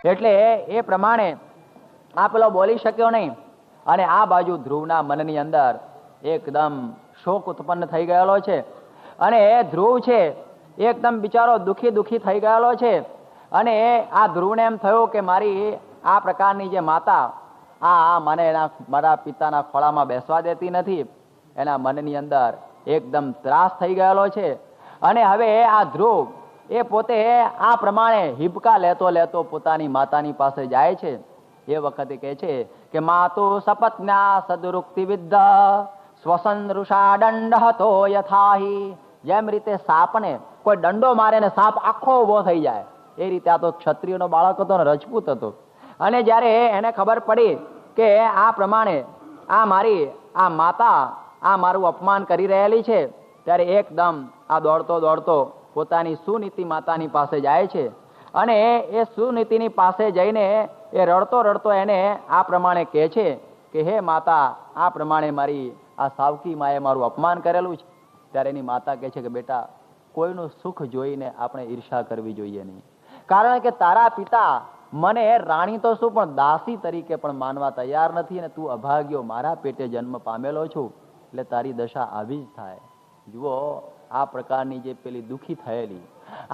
એટલે એ પ્રમાણે આ પેલો બોલી શક્યો નહીં. અને આ બાજુ ધ્રુવના મનની અંદર એકદમ શોક ઉત્પન્ન થઈ ગયેલો છે. અને એ ધ્રુવ છે એકદમ બિચારો દુખી થઈ ગયેલો છે. અને આ ધ્રુવને એમ થયું કે મારી આ પ્રકારની જે માતા મને મારા પિતાના ખોળામાં બેસવા દેતી નથી. એના મનની અંદર એકદમ ત્રાસ થઈ ગયેલો છે. અને હવે આ ધ્રુવ એ પોતે આ પ્રમાણે હિબકા લેતો પોતાની માતાની પાસે જાય છે. એ વખતે કહે છે કે માતુ સપત્ન્યા સદુરુક્તિ વિદ્ધ સ્વસન ઋષા દંડ હતો યથાહી. જેમ રીતે સાપને કોઈ દંડો મારે ને સાપ આખો ઉભો થઈ જાય, એ રીતે આ તો ક્ષત્રિયનો બાળક હતો ને રજપૂત હતો. અને જ્યારે એને ખબર પડી કે આ પ્રમાણે આ મારી આ માતા આ મારું અપમાન કરી રહેલી છે, ત્યારે એકદમ આ દોડતો પોતાની સુનીતિ માતાની પાસે જાય છે. અને એ સુનીતિની પાસે જઈને એ રડતો એને આ પ્રમાણે કહે છે કે હે માતા, આ પ્રમાણે મારી આ સાવકી માએ મારું અપમાન કરેલું છે. ત્યારે એની માતા કહે છે કે બેટા, કોઈનું સુખ જોઈને આપણે ઈર્ષા કરવી જોઈએ નહીં. કારણ કે તારા પિતા મને રાણી તો શું પણ દાસી તરીકે પણ માનવા તૈયાર નથી. અને તું અભાગ્યો મારા પેટે જન્મ પામેલો છું, એટલે તારી દશા આવી જ થાય. જુઓ, આ પ્રકારની જે પેલી દુખી થયેલી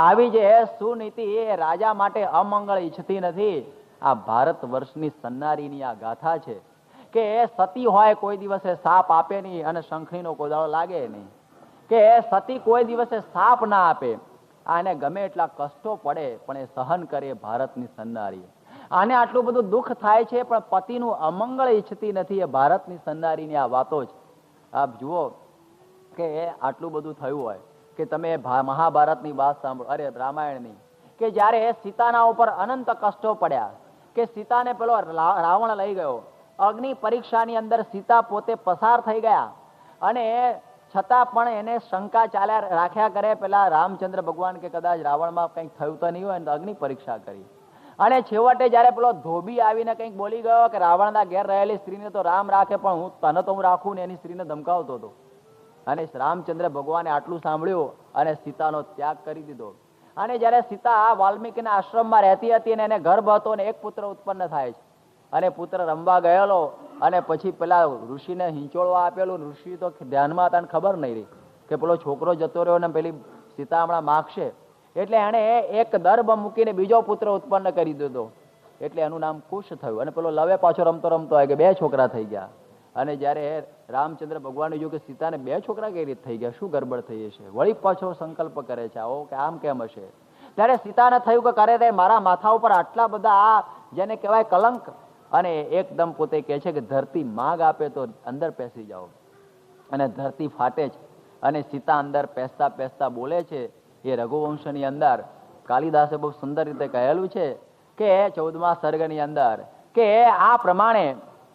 આવી જે સુનીતિ એ રાજા માટે અમંગળ ઈચ્છતી નથી. આ ભારત વર્ષની સન્નારીની આ ગાથા છે કે સતી હોય કોઈ દિવસે સાપ આપે નહીં અને શંખણીનો કોદાળો લાગે નહીં. કે સતી કોઈ દિવસે સાપ ના આપે. આને ગમે એટલા કષ્ટો પડે પણ એ સહન કરે ભારતની સન્નારી. આને આટલું બધું દુઃખ થાય છે પણ પતિનું અમંગળ ઈચ્છતી નથી. એ ભારતની સન્નારીની આ વાતો છે. આપ જુઓ કે આટલું બધું થયું હોય કે તમે મહાભારતની વાત સાંભળો, અરે રામાયણની, કે જ્યારે સીતાના ઉપર અનંત કષ્ટો પડ્યા, કે સીતાને પેલો રાવણ લઈ ગયો, અગ્નિ પરીક્ષાની અંદર સીતા પોતે પસાર થઈ ગયા. અને છતાં પણ એને શંકા રાખ્યા કરે પેલા રામચંદ્ર ભગવાન કે કદાચ રાવણમાં કંઈક થયું તો નહીં હોય ને અગ્નિ પરીક્ષા કરી. અને છેવટે જયારે પેલો ધોબી આવીને કંઈક બોલી ગયો કે રાવણના ઘેર રહેલી સ્ત્રીને તો રામ રાખે પણ તને તો હું રાખું ને, એની સ્ત્રીને ધમકાવતો હતો. અને રામચંદ્ર ભગવાને આટલું સાંભળ્યું અને સીતાનો ત્યાગ કરી દીધો. અને જયારે સીતા વાલ્મીકીના આશ્રમમાં રહેતી હતી અને એને ગર્ભ હતો અને એક પુત્ર ઉત્પન્ન થાય છે, અને પુત્ર રમવા ગયેલો અને પછી પેલા ઋષિને હિંચોળવા આપેલું. ઋષિ તો ધ્યાનમાં હતા, ખબર નહીં રહી કે પેલો છોકરો જતો રહ્યો ને પેલી સીતા હમણાં માગશે, એટલે એને એક દર્ભ મૂકીને બીજો પુત્ર ઉત્પન્ન કરી દીધો. એટલે એનું નામ કુશ થયું. અને પેલો લવે પાછો રમતો હોય કે બે છોકરા થઈ ગયા. અને જયારે રામચંદ્ર ભગવાને જોયું કે સીતાને બે છોકરા કઈ રીતે થઈ ગયા, શું ગરબડ થઈ હશે, વળી પાછો સંકલ્પ કરે છે આવો કે આમ કેમ હશે. ત્યારે સીતાને થયું કે કરે રે મારા માથા ઉપર આટલા બધા આ જેને કહેવાય કલંક. અને એકદમ પોતે કહે છે કે ધરતી માગ આપે તો અંદર પેસી જાઓ. અને ધરતી ફાટે છે. અને સીતા અંદર પેસતા બોલે છે. એ રઘુવંશની અંદર કાલિદાસે બહુ સુંદર રીતે કહેલું છે કે 14મા સર્ગની અંદર કે આ પ્રમાણે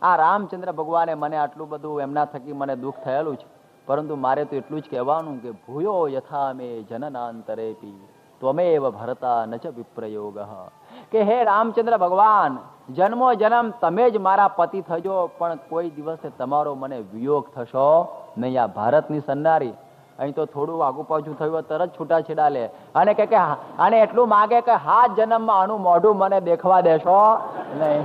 આ રામચંદ્ર ભગવાને મને આટલું બધું એમના થકી મને દુઃખ થયેલું છે, પરંતુ મારે તો એટલું જ કહેવાનું કે ભૂયો યથા મે જનનાંતરેપી ત્વમેવ ભરતા ન ચ વિપ્રયોગ. કે હે રામચંદ્ર ભગવાન, જન્મો જન્મ તમે જ મારા પતિ થજો, પણ કોઈ દિવસે તમારો મને વિયોગ થશો નહીં. આ ભારતની સન્નારી અહીં તો થોડું આગુ પાછું થયું તરત છૂટાછેડા લે અને કે આને એટલું માગે કે 7 જન્મમાં આનું મોઢું મને દેખવા દેશો નહીં.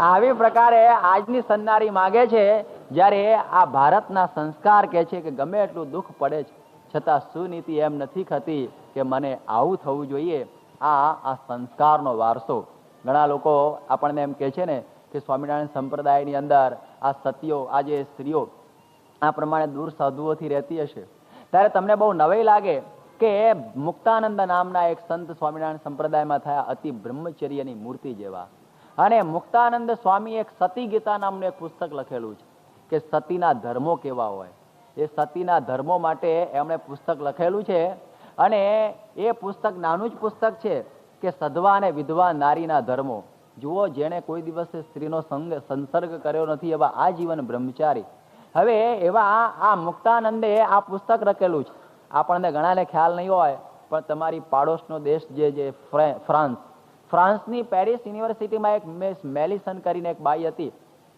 આવી પ્રકારે આજની સન્નારી માગે છે. જ્યારે આ ભારતના સંસ્કાર કહે છે કે ગમે એટલું દુઃખ પડે છે છતાં સુનીતિ એમ નથી થતી કે મને આવું થવું જોઈએ. આ સંસ્કારનો વારસો. ઘણા લોકો આપણને એમ કહે છે ને કે સ્વામિનારાયણ સંપ્રદાયની અંદર આ સતીઓ, આ જે સ્ત્રીઓ આ પ્રમાણે દૂર સાધુઓથી રહેતી હશે, ત્યારે તમને બહુ નવાઈ લાગે કે મુક્તાનંદ નામના એક સંત સ્વામિનારાયણ સંપ્રદાયમાં થયા, અતિ બ્રહ્મચર્યની મૂર્તિ જેવા. અને મુક્તાનંદ સ્વામી એક સતી ગીતા નામનું એક પુસ્તક લખેલું છે કે સતીના ધર્મો કેવા હોય. એ સતીના ધર્મો માટે એમણે પુસ્તક લખેલું છે. અને એ પુસ્તક નાનું જ પુસ્તક છે કે સધવા અને વિધવા નારીના ધર્મો. જુઓ, જેને કોઈ દિવસે સ્ત્રીનો સંસર્ગ કર્યો નથી એવા આજીવન બ્રહ્મચારી. હવે એવા આ મુક્તાનંદે આ પુસ્તક લખેલું છે. આપણને ઘણાને ખ્યાલ નહીં હોય, પણ તમારી પાડોશનો દેશ જે ફ્રાન્સની પેરિસ યુનિવર્સિટીમાં એક મિસ મેલિસન કરીને એક બાઈ હતી.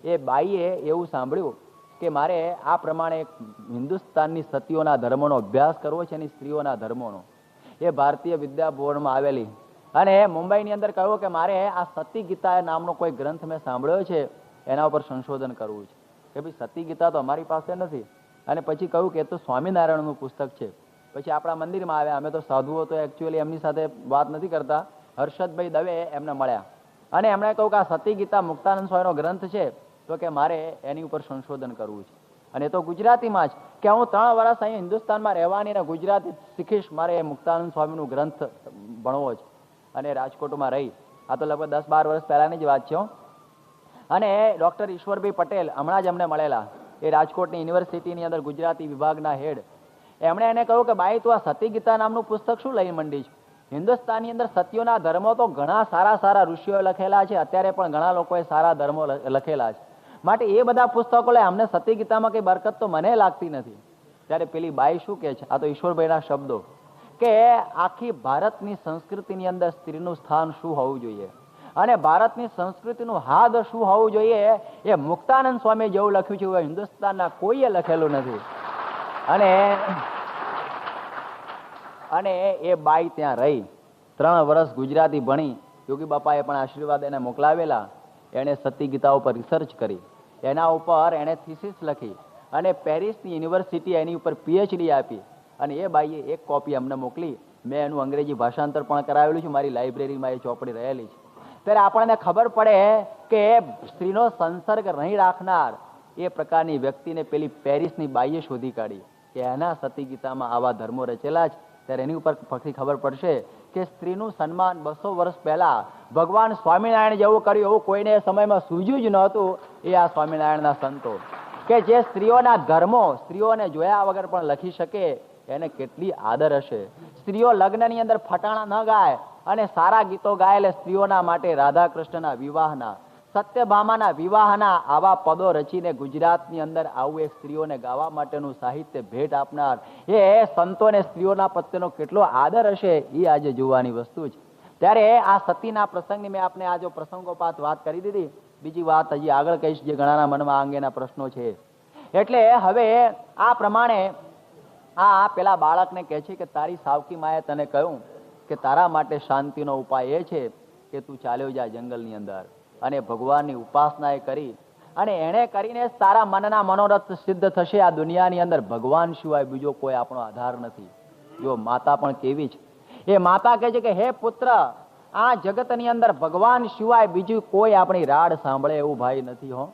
એ બાઈએ એવું સાંભળ્યું કે મારે આ પ્રમાણે હિન્દુસ્તાનની સતીઓના ધર્મોનો અભ્યાસ કરવો છે, એની સ્ત્રીઓના ધર્મોનો. એ ભારતીય વિદ્યાભવનમાં આવેલી અને મુંબઈની અંદર કહ્યું કે મારે આ સતી ગીતા નામનો કોઈ ગ્રંથ મેં સાંભળ્યો છે, એના ઉપર સંશોધન કરવું છે. કે ભાઈ સતી ગીતા તો અમારી પાસે નથી. અને પછી કહ્યું કે તો સ્વામિનારાયણનું પુસ્તક છે. પછી આપણા મંદિરમાં આવ્યા. અમે તો સાધુઓ તો એકચ્યુઅલી એમની સાથે વાત નથી કરતા. હર્ષદભાઈ દવે એમને મળ્યા અને એમણે કહ્યું કે આ સતી ગીતા મુક્તાનંદ સ્વામીનો ગ્રંથ છે, તો કે મારે એની ઉપર સંશોધન કરવું છે. અને એ તો ગુજરાતીમાં જ, કે હું 3 વર્ષ અહીં હિન્દુસ્તાનમાં રહેવાની અને ગુજરાતી શીખીશ, મારે એ મુક્તાનંદ સ્વામીનું ગ્રંથ ભણવો છે. અને રાજકોટમાં રહી. આ તો લગભગ 10-12 વર્ષ પહેલાની જ વાત છે. અને ડૉક્ટર ઈશ્વરભાઈ પટેલ હમણાં જ અમને મળેલા, એ રાજકોટની યુનિવર્સિટીની અંદર ગુજરાતી વિભાગના હેડ. એમણે એને કહ્યું કે ભાઈ તું આ સતી ગીતા નામનું પુસ્તક શું લઈ મંડી છે? હિન્દુસ્તાનની અંદર સત્યોના ધર્મો તો ઘણા સારા સારા ઋષિઓએ લખેલા છે, અત્યારે પણ ઘણા લોકોએ સારા ધર્મો લખેલા છે, માટે એ બધા પુસ્તકો લે, અમને સતી ગીતામાં કઈ બરકત તો મને લાગતી નથી. ત્યારે પેલી બાઈ શું કહે છે, આ તો ઈશ્વરભાઈના શબ્દો, કે આખી ભારતની સંસ્કૃતિની અંદર સ્ત્રીનું સ્થાન શું હોવું જોઈએ અને ભારતની સંસ્કૃતિનું હાદ શું હોવું જોઈએ, એ મુક્તાનંદ સ્વામી જેવું લખ્યું છે એવું હિન્દુસ્તાનના કોઈએ લખેલું નથી. અને એ બાઈ ત્યાં રહી 3 વર્ષ ગુજરાતી ભણી. યોગી બાપાએ પણ આશીર્વાદ એને મોકલાવેલા. એણે સતી ગીતા ઉપર રિસર્ચ કરી, એના ઉપર એણે થીસીસ લખી અને પેરિસની યુનિવર્સિટી એની ઉપર PhD આપી. અને એ બાઈએ એક કોપી અમને મોકલી. મેં એનું અંગ્રેજી ભાષાંતર પણ કરાવેલું છે, મારી લાઇબ્રેરીમાં એ ચોપડી રહેલી છે. ત્યારે આપણને ખબર પડે કે સ્ત્રીનો સંસર્ગ નહીં રાખનાર એ પ્રકારની વ્યક્તિને પેલી પેરિસની બાઈએ શોધી કાઢી કે એના સતી ગીતામાં આવા ધર્મો રચેલા છે. ત્યારે એની ઉપર પછી ખબર પડશે કે સ્ત્રીનું સન્માન 200 વર્ષ પહેલા ભગવાન સ્વામિનારાયણ જેવું કર્યું એવું કોઈને એ સમયમાં સૂઝ્યું જ નહોતું. એ આ સ્વામિનારાયણના સંતો, કે જે સ્ત્રીઓના ધર્મો સ્ત્રીઓને જોયા વગર પણ લખી શકે, એને કેટલી આદર હશે. સ્ત્રીઓ લગ્નની અંદર ફટાણા ન ગાય અને સારા ગીતો ગાયેલા સ્ત્રીઓના માટે રાધા કૃષ્ણના વિવાહના, સત્યભામાના વિવાહના આવા પદો રચીને ગુજરાતની અંદર આવું એક સ્ત્રીઓને ગાવા માટેનું સાહિત્ય ભેટ આપનાર એ સંતોને સ્ત્રીઓના પ્રત્યેનો કેટલો આદર હશે, એ આજે જોવાની વસ્તુ છે. ત્યારે આ સતીના પ્રસંગની મેં આપને આ જો પ્રસંગોપાત વાત કરી દીધી. બીજી વાત હજી આગળ કહીશ, જે ઘણાના મનમાં આ અંગેના પ્રશ્નો છે. એટલે હવે આ પ્રમાણે આ પેલા બાળકને કહે છે કે તારી સાવકી માએ તને કહ્યું કે તારા માટે શાંતિનો ઉપાય એ છે કે તું ચાલ્યો જા જંગલની અંદર અને ભગવાનની ઉપાસના એ કરી, અને એને કરીને તારા મનના મનોરથ સિદ્ધ થશે. આ દુનિયાની અંદર ભગવાન સિવાય બીજો કોઈ આપણો આધાર નથી. જો માતા પણ કેવી છે, એ માતા કહે છે કે હે પુત્ર, આ જગતની અંદર ભગવાન સિવાય બીજું કોઈ આપણી રાડ સાંભળે એવું ભાઈ નથી. હો,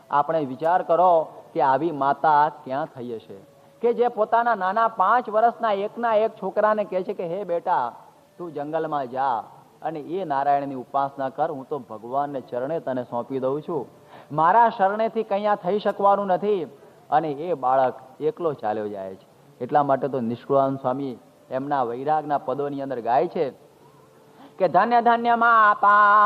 આપણે વિચાર કરો કે આવી માતા ક્યાં થઈ હશે, કે જે પોતાના નાના 5 વર્ષના એકના એક છોકરાને કહે છે કે હે બેટા તું જંગલમાં જા અને એ નારાયણની ઉપાસના કર, હું તો ભગવાનને ચરણે તને સોંપી દઉં છું, મારા શરણેથી કયા થઈ શકવાનું નથી. અને એ બાળક એકલો ચાલ્યો જાય છે. એટલા માટે તો નિષ્કુળાનંદ સ્વામી એમના વૈરાગના પદોની અંદર ગાય છે કે ધન્ય ધન્ય માતા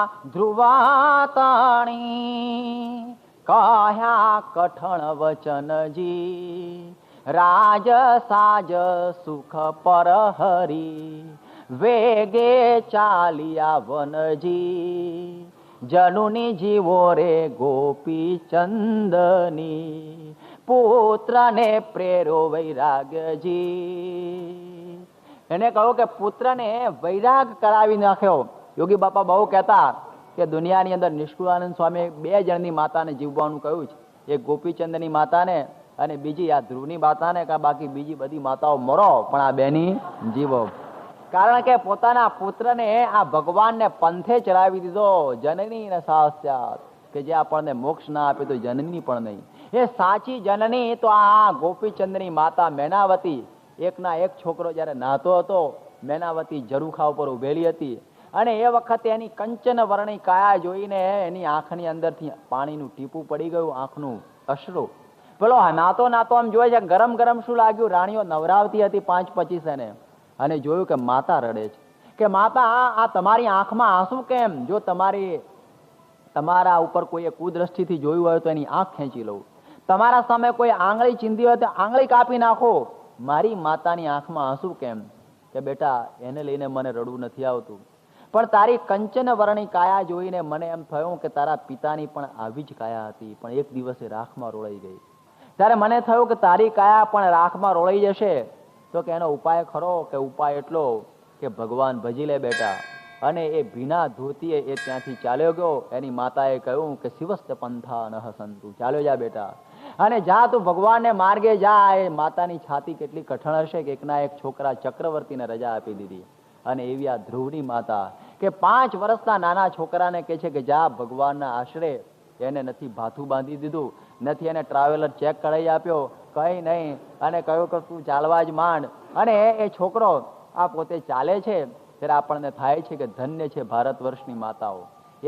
ધ્રુવાતણી કહ્યા કઠણ વચનજી, રાજ સાજ સુખ પર હરી વેગે ચાલિયા વનજી, જનુની જીવો રે ગોપી ચંદની પુત્રને પ્રેરો વૈરાગજી. એને કહ્યું કે પુત્રને વૈરાગ કરાવી નાખ્યો. યોગી બાપા બહુ કહેતા કે દુનિયાની અંદર નિષ્કુળાનંદ સ્વામી 2 જણની માતાને જીવવાનું કહ્યું છે. એક ગોપીચંદની માતાને અને બીજી આ ધ્રુવની માતાને, કે બાકી બીજી બધી માતાઓ મરો પણ આ બેની જીવો. કારણ કે પોતાના પુત્રને આ ભગવાનને પંથે ચલાવી દીધો. જનની ને સાસ્યાત, કે જે આપણને મોક્ષ ના આપે તો જનની પણ નહીં. એ સાચી જનની તો આ ગોપીચંદની માતા મેનાવતી. એકના એક છોકરો જયારે નાતો હતો, મેનાવતી ઝરૂખા ઉપર ઉભેલી હતી અને એ વખતે એની કંચન વર્ણી કાયા જોઈને એની આંખની અંદરથી પાણીનું ટીપું પડી ગયું, આંખનું અશ્રુ. પેલો નાતો નાતો આમ જોયે છે, ગરમ ગરમ શું લાગ્યું, રાણીઓ નવરાવતી હતી 5-25 એને, અને જોયું કે માતા રડે છે. કે માતા આ તમારી આંખમાં આંસુ કેમ? જો તમારા ઉપર કોઈ કુદ્રષ્ટિથી જોયું હોય તો એની આંખ ખેંચી લઉં, તમારા સામે કોઈ આંગળી ચીંધી હોય તો આંગળી કાપી નાખો, મારી માતાની આંખમાં આંસુ કેમ? કે બેટા એને લઈને મને રડવું નથી આવતું, પણ તારી કંચન વર્ણી કાયા જોઈને મને એમ થયું કે તારા પિતાની પણ આવી જ કાયા હતી, પણ એક દિવસે રાખમાં રોળાઈ ગઈ. ત્યારે મને થયું કે તારી કાયા પણ રાખમાં રોળાઈ જશે, તો કે એનો ઉપાય ખરો? કે ઉપાય એટલો કે ભગવાન ભજી લે બેટા, અને એ ભીના ધોતીએ એ ત્યાંથી ચાલ્યો ગયો. એની માતાએ કહ્યું કે શિવસ્ત પંથા ન હસંતુ, ચાલ્યો જા બેટા, અને જા તું ભગવાનને માર્ગે જા. એ માતાની છાતી કેટલી કઠણ હશે કે એકના એક છોકરા ચક્રવર્તીને રજા આપી દીધી. અને એવી આ ધ્રુવની માતા કે 5 વર્ષના નાના છોકરાને કહે છે કે જા ભગવાનના આશરે. એને નથી ભાથું બાંધી દીધું, નથી એને ટ્રાવેલર ચેક કરાવી આપ્યો, કઈ નહીં, અને કહ્યું કે તું ચાલવા જ માંડ. અને એ છોકરો આ પોતે ચાલે છે ત્યારે આપણને થાય છે કે ધન્ય છે ભારત વર્ષની માતાઓ.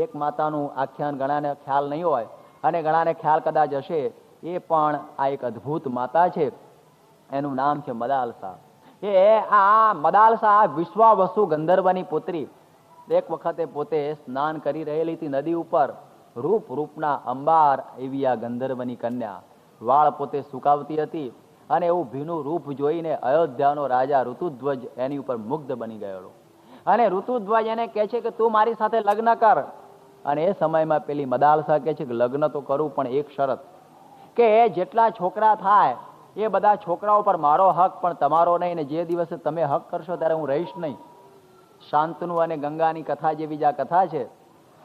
એક માતાનું આખ્યાન ઘણાને ખ્યાલ નહીં હોય અને ઘણાને ખ્યાલ કદાચ હશે. એ પણ આ એક અદ્ભુત માતા છે, એનું નામ છે મદાલસા. એ આ મદાલસા વિશ્વાવસુ ગંધર્વની પુત્રી. એક વખતે પોતે સ્નાન કરી રહેલી હતી નદી ઉપર. રૂપના અંબાર એવી આ ગંધર્વની કન્યા વાળ પોતે સુકાવતી હતી. અને એવું ભીનું રૂપ જોઈને અયોધ્યાનો રાજા ઋતુધ્વજ એની ઉપર મુગ્ધ બની ગયેલો. અને ઋતુધ્વજ એને કહે છે કે તું મારી સાથે લગ્ન કર. અને એ સમયમાં પેલી મદાલસા કહે છે કે લગ્ન તો કરું, પણ એક શરત, કે જેટલા છોકરા થાય એ બધા છોકરાઓ પર મારો હક, પણ તમારો નહીં. ને જે દિવસે તમે હક કરશો ત્યારે હું રહીશ નહીં. શાંતનુ અને ગંગાની કથા જેવી જ આ કથા છે.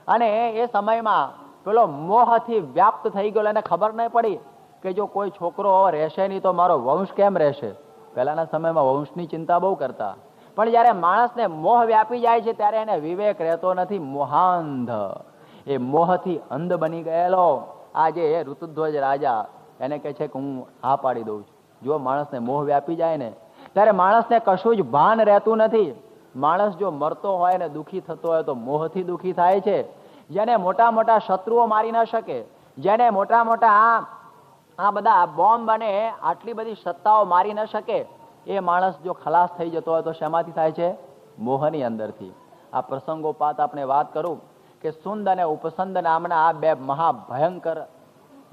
અને એ સમયમાં પેલો મોહથી વ્યાપ્ત થઈ ગયો. એને ખબર નહીં પડી કે જો કોઈ છોકરો રહેશે નહીં તો મારો વંશ કેમ રહેશે. પહેલાના સમયમાં વંશની ચિંતા બહુ કરતા, પણ જયારે માણસને મોહ વ્યાપી જાય છે ત્યારે એને વિવેક રહેતો નથી. મોહાંધ, એ મોહથી અંધ બની ગયેલો આજે ઋતુધ્વજ રાજા એને કહે છે કે હું હા પાડી દઉં છું. જો માણસને મોહ વ્યાપી જાય ને ત્યારે માણસને કશું જ ભાન રહેતું નથી. માણસ જો મરતો હોય ને દુઃખી થતો હોય તો મોહથી દુઃખી થાય છે. જેને મોટા મોટા શત્રુઓ મારી ન શકે, જેને મોટા મોટા આ બધા બોમ્બ અને આટલી બધી સત્તાઓ મારી ન શકે, એ માણસ જો ખલાસ થઈ જતો હોય તો શેમાંથી થાય છે? મોહની અંદરથી. આ પ્રસંગોપાત આપણે વાત કરું કે સુંદ અને ઉપસંદ નામના આ 2 મહાભયંકર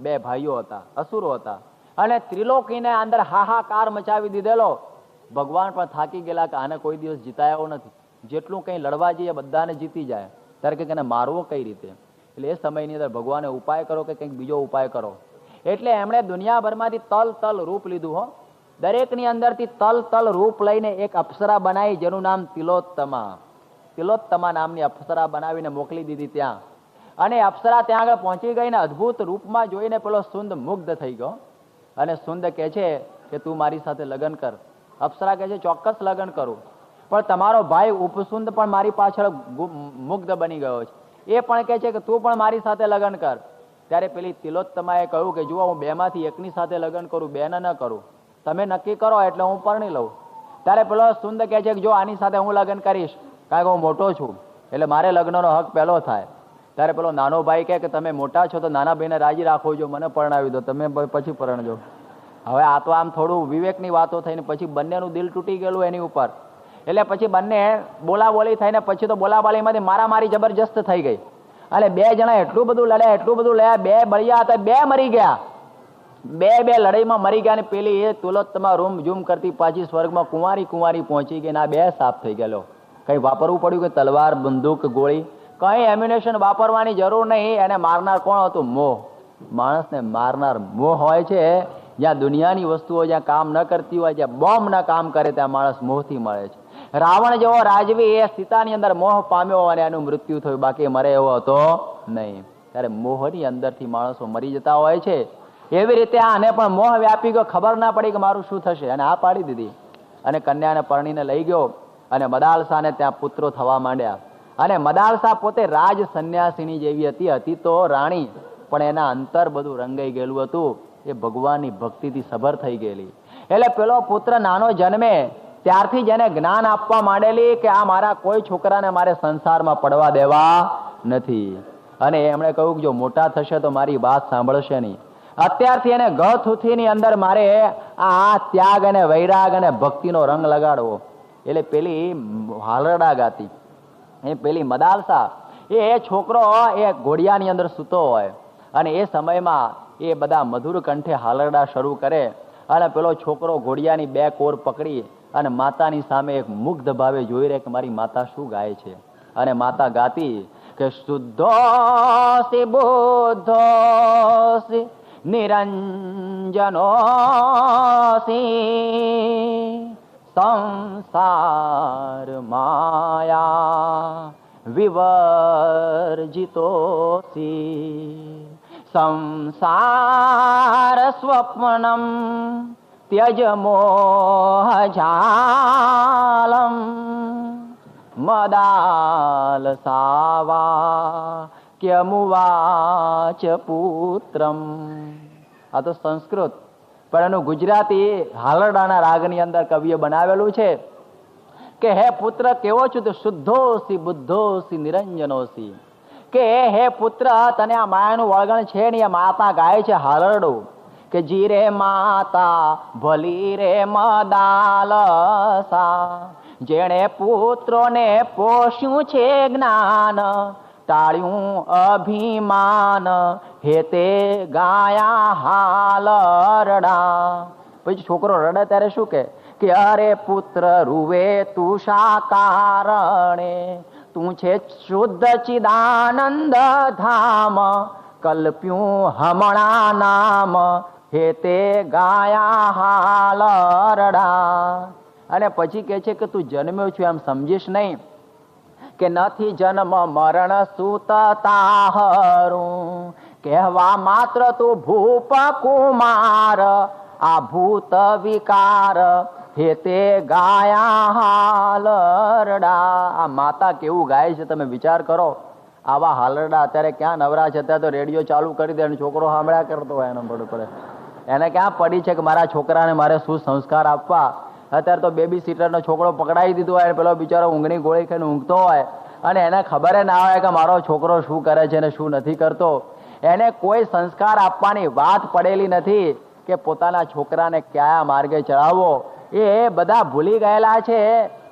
2 ભાઈઓ હતા, અસુરો હતા. અને ત્રિલોકીને અંદર હાહાકાર મચાવી દીધેલો. ભગવાન પણ થાકી ગયેલા કે આને કોઈ દિવસ જીતાયો નથી. જેટલું કંઈ લડવા જઈએ બધાને જીતી જાય, ત્યારે કે એને મારવો કઈ રીતે? એટલે એ સમયની અંદર ભગવાને ઉપાય કરો કે કંઈક બીજો ઉપાય કરો. એટલે એમણે દુનિયાભરમાંથી તલ રૂપ લીધું. હો, દરેકની અંદરથી તલ રૂપ લઈને એક અપ્સરા બનાવી, જેનું નામ તિલોત્તમા નામની અપ્સરા બનાવીને મોકલી દીધી ત્યાં. અને અપ્સરા ત્યાં આગળ પહોંચી ગઈ ને અદ્ભુત રૂપમાં જોઈને પેલો સુંદ મુગ્ધ થઈ ગયો. અને સુંદ કહે છે કે તું મારી સાથે લગ્ન કર. અપ્સરા કહે છે ચોક્કસ લગ્ન કરું, પણ તમારો ભાઈ ઉપસુંદ પણ મારી પાછળ મુગ્ધ બની ગયો છે. એ પણ કહે છે કે તું પણ મારી સાથે લગ્ન કર. ત્યારે પેલી તિલોત્તમાએ કહ્યું કે જુઓ, હું 2 માંથી એકની સાથે લગ્ન કરું, 2 ન કરું. તમે નક્કી કરો એટલે હું પરણી લઉં. ત્યારે પેલો સુંદ કહે છે કે જો આની સાથે હું લગ્ન કરીશ, કારણ કે હું મોટો છું, એટલે મારે લગ્નનો હક પહેલો થાય. ત્યારે પેલો નાનો ભાઈ કહે કે તમે મોટા છો તો નાના ભાઈને રાજી રાખો, જો મને પરણાવી દો, તમે પછી પરણજો. હવે આ તો આમ થોડું વિવેકની વાતો થઈને પછી બંનેનું દિલ તૂટી ગયેલું એની ઉપર. એટલે પછી બંને બોલાબોલી થઈને પછી તો બોલાબાલીમાંથી મારામારી જબરજસ્ત થઈ ગઈ. અને 2 જણા એટલું બધું લડ્યા, 2 બળિયા હતા, 2 મરી ગયા. 2 લડાઈમાં મરી ગયા. ને પેલી એ તિલોત્તમા રૂમ ઝૂમ કરતી પાછી સ્વર્ગમાં કુંવારી પહોંચી ગઈ. ના 2 સાફ થઈ ગયેલો. કઈ વાપરવું પડ્યું કે તલવાર, બંદૂક, ગોળી? કઈ એમ્યુનેશન વાપરવાની જરૂર નહીં. એને મારનાર કોણ હતું? મોહ. માણસને મારનાર મોહ હોય છે. જ્યાં દુનિયાની વસ્તુઓ જ્યાં કામ ન કરતી હોય, જ્યાં બોમ્બ ના કામ કરે, ત્યાં માણસ મોહથી મળે છે. રાવણ જેવો રાજવી એ સીતાની અંદર મોહ પામ્યો અને એનું મૃત્યુ થયું, બાકી મરે એવો હતો નહીં. ત્યારે મોહની અંદરથી માણસો મરી જતા હોય છે. એવી રીતે આને પણ મોહ વ્યાપી ગયો, ખબર ના પડી કે મારું શું થશે, અને આ પાડી દીધી. અને કન્યાને પરણીને લઈ ગયો. અને મદાલસાને ત્યાં પુત્રો થવા માંડ્યા. અને મદાલસા પોતે રાજ સંન્યાસીની જેવી હતી તો રાણી, પણ એના અંતર બધું રંગાઈ ગયેલું હતું. એ ભગવાનની ભક્તિથી સભર થઈ ગયેલી. એટલે પેલો પુત્ર નાનો જન્મે ત્યારથી જ એને જ્ઞાન આપવા માંડેલી કે આ મારા કોઈ છોકરાને મારે સંસારમાં પડવા દેવા નથી. અને એમણે કહ્યું કે જો મોટા થશે તો મારી વાત સાંભળશે નહીં. અત્યારથી એને ગથુથીની અંદર મારે આ ત્યાગ અને વૈરાગ અને ભક્તિનો રંગ લગાડવો. એટલે પેલી હાલરડા ગાતી એ પેલી મદાલસા, એ છોકરો એ ઘોડિયાની અંદર સૂતો હોય અને એ સમયમાં એ બધા મધુર કંઠે હાલરડા શરૂ કરે. અને પેલો છોકરો ઘોડિયાની 2 કોર પકડી અને માતાની સામે એક મુગ્ધ ભાવે જોઈ રહે કે મારી માતા શું ગાય છે. અને માતા ગાતી કે શુદ્ધોસી બુદ્ધોસી નિરંજનોસી સંસાર માયા વિવર્જિતોસી સંસાર સ્વપ્નમ ત્યજ મોહજાલમ મદાલસાવાક્યમુવાચ પુત્રમ. આ તો સંસ્કૃત, પણ એનું ગુજરાતી હાલરડાના રાગની અંદર કવિએ બનાવેલું છે કે હે પુત્ર કેવો છું તો શુદ્ધોસી બુદ્ધોસી નિરંજનોસી. કે હે પુત્ર તને આ માયાનું વળગણ છે ને એ માતા ગાય છે હાલરડું કે જી રે માતા ભલી રે મદાલસા, જેણે પુત્રોને પોષ્યું છે જ્ઞાન ટાળ્યું અભિમાન હેતે ગાયા હાલરડા. પછી છોકરો રડે ત્યારે શું કે અરે પુત્ર રૂવે તું શા કારણે, તું છે શુદ્ધ ચિદાનંદ ધામ કલ્પ્યું હમણાં નામ હેતે ગાયા હાલરડા. અને પછી કહે છે કે તું જન્મ્યો છું એમ સમજીશ નહીં કે નથી જન્મ મરણ સૂત તાહરું, કહેવા માત્ર તું ભૂપ કુમાર આ ભૂત વિકાર હેતે ગાયા હાલરડા. આ માતા કેવું ગાય છે તમે વિચાર કરો. આવા હાલરડા અત્યારે ક્યાં નવરા છે? અત્યારે તો રેડિયો ચાલુ કરી દે અને છોકરો સાંભળ્યા કરતો હોય એને પડે એને ક્યાં પડી છે કે મારા છોકરાને મારે શું સંસ્કાર આપવા. અત્યારે તો બેબી સીટરનો છોકરો પકડાઈ દીધો હોય, પેલો બિચારો ઊંઘની ગોળી ખાઈને ઊંઘતો હોય અને એને ખબર ના હોય કે મારો છોકરો શું કરે છે ને શું નથી કરતો. એને કોઈ સંસ્કાર આપવાની વાત પડેલી નથી કે પોતાના છોકરાને કયા માર્ગે ચડાવવો. એ બધા ભૂલી ગયેલા છે.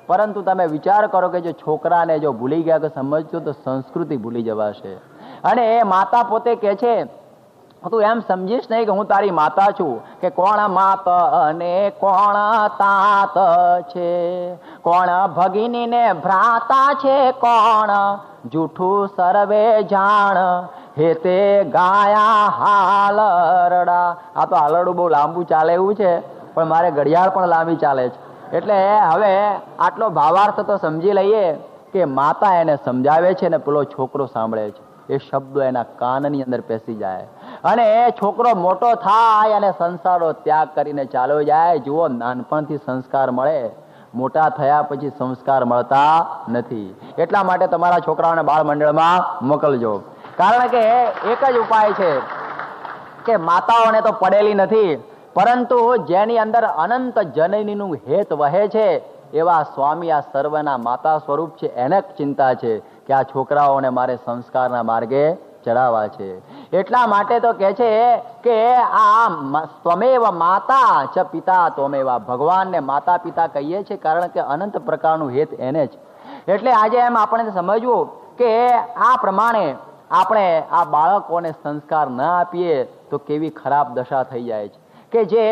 પરંતુ તમે વિચાર કરો કે જો છોકરાને જો ભૂલી ગયા કે સમજજો તો સંસ્કૃતિ ભૂલી જવાશે. અને એ માતા પોતે કહે છે તું એમ સમજીશ નહીં કે હું તારી માતા છું, કે કોણ માત અને કોણ તાત છે, કોણ ભગિની ને ભ્રાતા છે, કોણ જૂઠું સર્વે જાણ હેતે ગાયા હાલરડા. આ તો હાલરડું બહુ લાંબુ ચાલે એવું છે, પણ મારે ઘડિયાળ પણ લાંબી ચાલે છે. એટલે હવે આટલો ભાવાર્થ તો સમજી લઈએ કે માતા એને સમજાવે છે ને પેલો છોકરો સાંભળે છે. એ શબ્દો એના કાનની અંદર પેસી જાય અને એ છોકરો મોટો થાય અને સંસારો ત્યાગ કરીને ચાલ્યો જાય. જુઓ, નાનપણથી સંસ્કાર મળે, મોટા થયા પછી સંસ્કાર મળતા નથી. એટલા માટે તમારા છોકરાઓને બાળ મંડળમાં મોકલજો. કારણ કે એક જ ઉપાય છે કે માતાઓને તો પડેલી નથી, પરંતુ જેની અંદર અનંત જનનીનું હેત વહે છે એવા સ્વામી આ સર્વના માતા સ્વરૂપ છે. એને ચિંતા છે કે આ છોકરાઓને મારે સંસ્કારના માર્ગે ચડાવવા છે. એટલા માટે તો કહે છે કે આ ત્વમેવ માતા ચ પિતા ત્વમેવા, ભગવાનને માતા પિતા કહીએ છીએ કારણ કે અનંત પ્રકારનું હેત એને જ. એટલે આજે એમ આપણે સમજવું કે આ પ્રમાણે આપણે આ બાળકોને સંસ્કાર ન આપીએ તો કેવી ખરાબ દશા થઈ જાય છે કે જે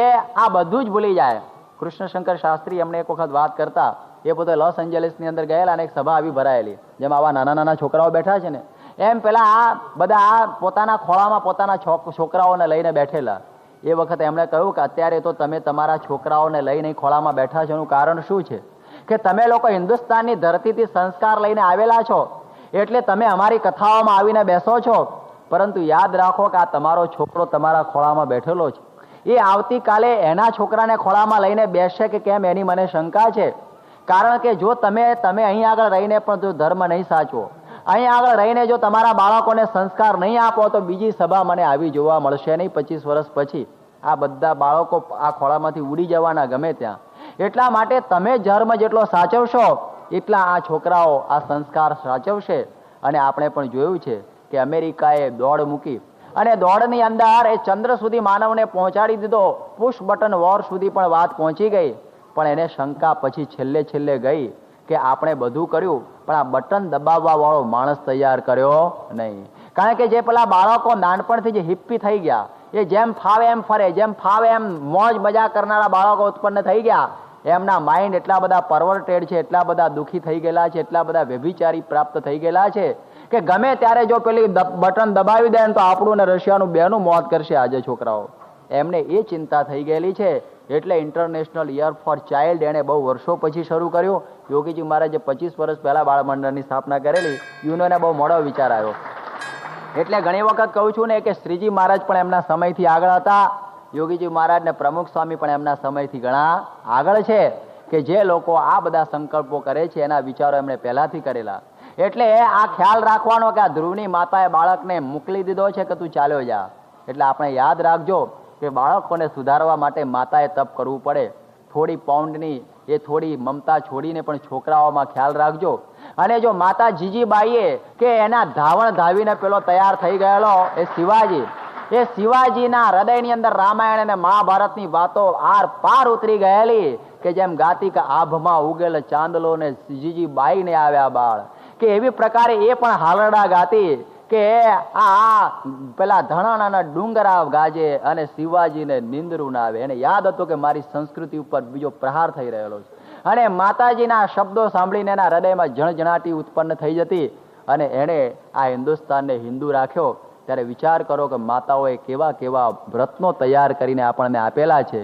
આ બધું જ ભૂલી જાય. કૃષ્ણશંકર શાસ્ત્રી અમને એક વખત વાત કરતા, એ પોતે લોસ એન્જલિસની અંદર ગયેલા અને એક સભા આવી ભરાયેલી, જેમ આવા નાના નાના છોકરાઓ બેઠા છે ને એમ પેલા બધા પોતાના ખોળામાં પોતાના છોકરાઓને લઈને બેઠેલા. એ વખતે એમણે કહ્યું કે અત્યારે તો તમે તમારા છોકરાઓને લઈને ખોળામાં બેઠા છો, એનું કારણ શું છે કે તમે લોકો હિન્દુસ્તાનની ધરતીથી સંસ્કાર લઈને આવેલા છો એટલે તમે અમારી કથાઓમાં આવીને બેસો છો. પરંતુ યાદ રાખો કે આ તમારો છોકરો તમારા ખોળામાં બેઠેલો છે. એ આવતીકાલે એના છોકરાને ખોળામાં લઈને બેસશે કે કેમ એની મને શંકા છે. કારણ કે જો તમે અહીં આગળ રહીને પણ જો ધર્મ નહીં સાચવો, અહીં આગળ રહીને જો તમારા બાળકોને સંસ્કાર નહીં આપો તો બીજી સભા મને આવી જોવા મળશે નહીં. 25 વર્ષ પછી આ બધા બાળકો આ ખોળામાંથી ઉડી જવાના ગમે ત્યાં. એટલા માટે તમે ધર્મ જેટલો સાચવશો એટલા આ છોકરાઓ આ સંસ્કાર સાચવશે. અને આપણે પણ જોયું છે કે અમેરિકાએ દોડ મૂકી અને દોડની અંદર એ ચંદ્ર સુધી માનવને પહોંચાડી દીધો. પુશ બટન વોર સુધી પણ વાત પહોંચી ગઈ. પણ એને શંકા પછી છેલ્લે ગઈ કે આપણે બધું કર્યું પણ આ બટન દબાવવા વાળો માણસ તૈયાર કર્યો નહીં. કારણ કે જે પેલા બાળકો નાનપણથી જે હિપ્પી થઈ ગયા, એ જેમ ફાવે એમ ફરે, જેમ ફાવે એમ મોજ મજા કરનારા બાળકો ઉત્પન્ન થઈ ગયા, એમના માઇન્ડ એટલા બધા પરવર્ટેડ છે, એટલા બધા દુઃખી થઈ ગયેલા છે, એટલા બધા વ્યભિચારી પ્રાપ્ત થઈ ગયેલા છે કે ગમે ત્યારે જો પેલી બટન દબાવી દે તો આપણું ને રશિયાનું બેનું મોત કરશે આજે છોકરાઓ. એમને એ ચિંતા થઈ ગયેલી છે એટલે ઇન્ટરનેશનલ યર ફોર ચાઇલ્ડ એણે બહુ વર્ષો પછી શરૂ કર્યું. યોગીજી મહારાજે 25 વર્ષ પહેલા બાળ મંડળની સ્થાપના કરેલી. યુનોને બહુ મોડો વિચાર આવ્યો. એટલે ઘણી વખત કહું છું ને કે શ્રીજી મહારાજ પણ એમના સમયથી આગળ હતા. યોગીજી મહારાજ ને પ્રમુખ સ્વામી પણ એમના સમયથી ઘણા આગળ છે, કે જે લોકો આ બધા સંકલ્પો કરે છે એના વિચારો એમણે પહેલાથી કરેલા. એટલે આ ખ્યાલ રાખવાનો કે આ ધ્રુવની માતાએ બાળકને મોકલી દીધો છે કે તું ચાલ્યો જા. એટલે આપણે યાદ રાખજો કે બાળકોને સુધારવા માટે માતાએ તપ કરવું પડે. થોડી પાઉન્ડની એ થોડી મમતા છોડીને પણ છોકરાઓમાં ખ્યાલ રાખજો. અને જો માતા જીજીબાઈએ કે એના ધાવણ ધાવીને પેલો તૈયાર થઈ ગયેલો એ શિવાજીના હૃદયની અંદર રામાયણ અને મહાભારતની વાતો આર પાર ઉતરી ગયેલી, કે જેમ ગાતી કે આભમાં ઉગેલ ચાંદલો ને જીજીબાઈ ને આવ્યા બાળ, કે એવી પ્રકારે એ પણ હાલરડા ગાતી કે આ પેલા ધણાના ડુંગરા ગાજે અને શિવાજીને નિંદરું ના આવે. એને યાદ હતું કે મારી સંસ્કૃતિ ઉપર બીજો પ્રહાર થઈ રહેલો છે. અને માતાજીના શબ્દો સાંભળીને એના હૃદયમાં જણજણાટી ઉત્પન્ન થઈ જતી. અને એણે આ હિન્દુસ્તાનને હિન્દુ રાખ્યો. ત્યારે વિચાર કરો કે માતાઓએ કેવા કેવા વ્રતનો તૈયાર કરીને આપણને આપેલા છે.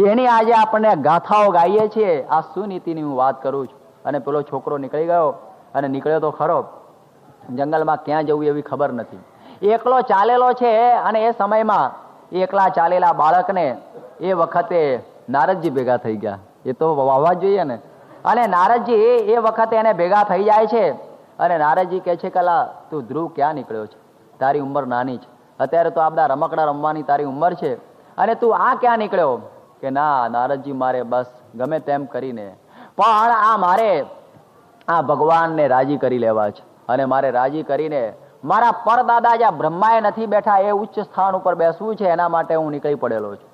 એની આજે આપણને ગાથાઓ ગાઈએ છીએ. આ સુનીતિની હું વાત કરું છું. અને પેલો છોકરો નીકળી ગયો, અને નીકળ્યો તો ખરો, જંગલમાં ક્યાં જવું એવી ખબર નથી. એકલો ચાલેલો છે. અને એ સમયમાં એકલા ચાલેલા બાળકને એ વખતે નારદજી ભેગા થઈ ગયા. એ તો વાવવા જોઈએ ને. અને નારદજી એ વખતે એને ભેગા થઈ જાય છે. અને નારદજી કહે છે કે લા તું ધ્રુવ ક્યાં નીકળ્યો છે? તારી ઉંમર નાની છે, અત્યારે તો આ બધા રમકડા રમવાની તારી ઉંમર છે, અને તું આ ક્યાં નીકળ્યો? કે ના નારદજી, મારે બસ ગમે તેમ કરીને પણ આ મારે આ ભગવાનને રાજી કરી લેવા છે. અને મારે રાજી કરીને મારા પરદાદા જ્યાં બ્રહ્માએ નથી બેઠા એ ઉચ્ચ સ્થાન ઉપર બેસવું છે, એના માટે હું નીકળી પડેલો છું.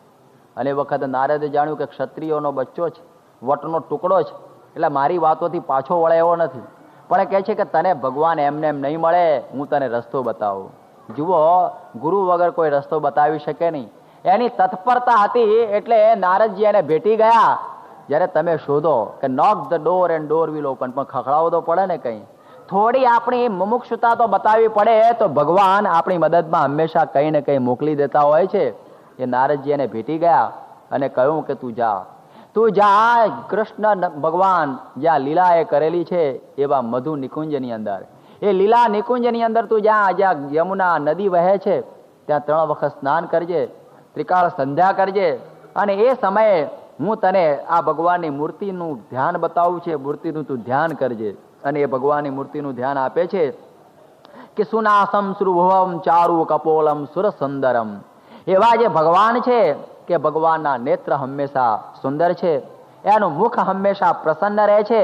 અને એ વખતે નારદે જાણ્યું કે ક્ષત્રિયોનો બચ્ચો છે, વટનો ટુકડો છે, એટલે મારી વાતોથી પાછો વળે એવો નથી. પણ કહે છે કે તને ભગવાન એમને એમ નહીં મળે, હું તને રસ્તો બતાવું. જુઓ, ગુરુ વગર કોઈ રસ્તો બતાવી શકે નહીં. એની તત્પરતા હતી. એટલે નારદજી એને ભેટી ગયા. જયારે તમે શોધો કે knock the door and door will open, પણ ખખડાવો તો પડે ને કંઈ. થોડી આપણી મુમુક્ષુતા તો બતાવવી પડે, તો ભગવાન આપણી મદદમાં હંમેશા કંઈ ને કંઈ મોકલી દેતા હોય છે. એ નારદજી એને ભેટી ગયા અને કહ્યું કે તું જા. કૃષ્ણ ભગવાન જ્યાં લીલા એ કરેલી છે એવા મધુ નિકુંજની અંદર, એ લીલા નિકુંજની અંદર તું જ્યાં યમુના નદી વહે છે ત્યાં 3 વખત સ્નાન કરજે, ત્રિકાળ સંધ્યા કરજે. અને એ સમયે હું તને આ ભગવાનની મૂર્તિનું ધ્યાન બતાવું છે, મૂર્તિનું તું ધ્યાન કરજે. અને એ ભગવાનની મૂર્તિનું ધ્યાન આપે છે કે સુનાસમ સુરભુવમ ચારુ કપોલમ સુર સુંદરમ. એવા જે ભગવાન છે કે ભગવાનના નેત્ર હંમેશા સુંદર છે, એનું મુખ હંમેશા પ્રસન્ન રહે છે.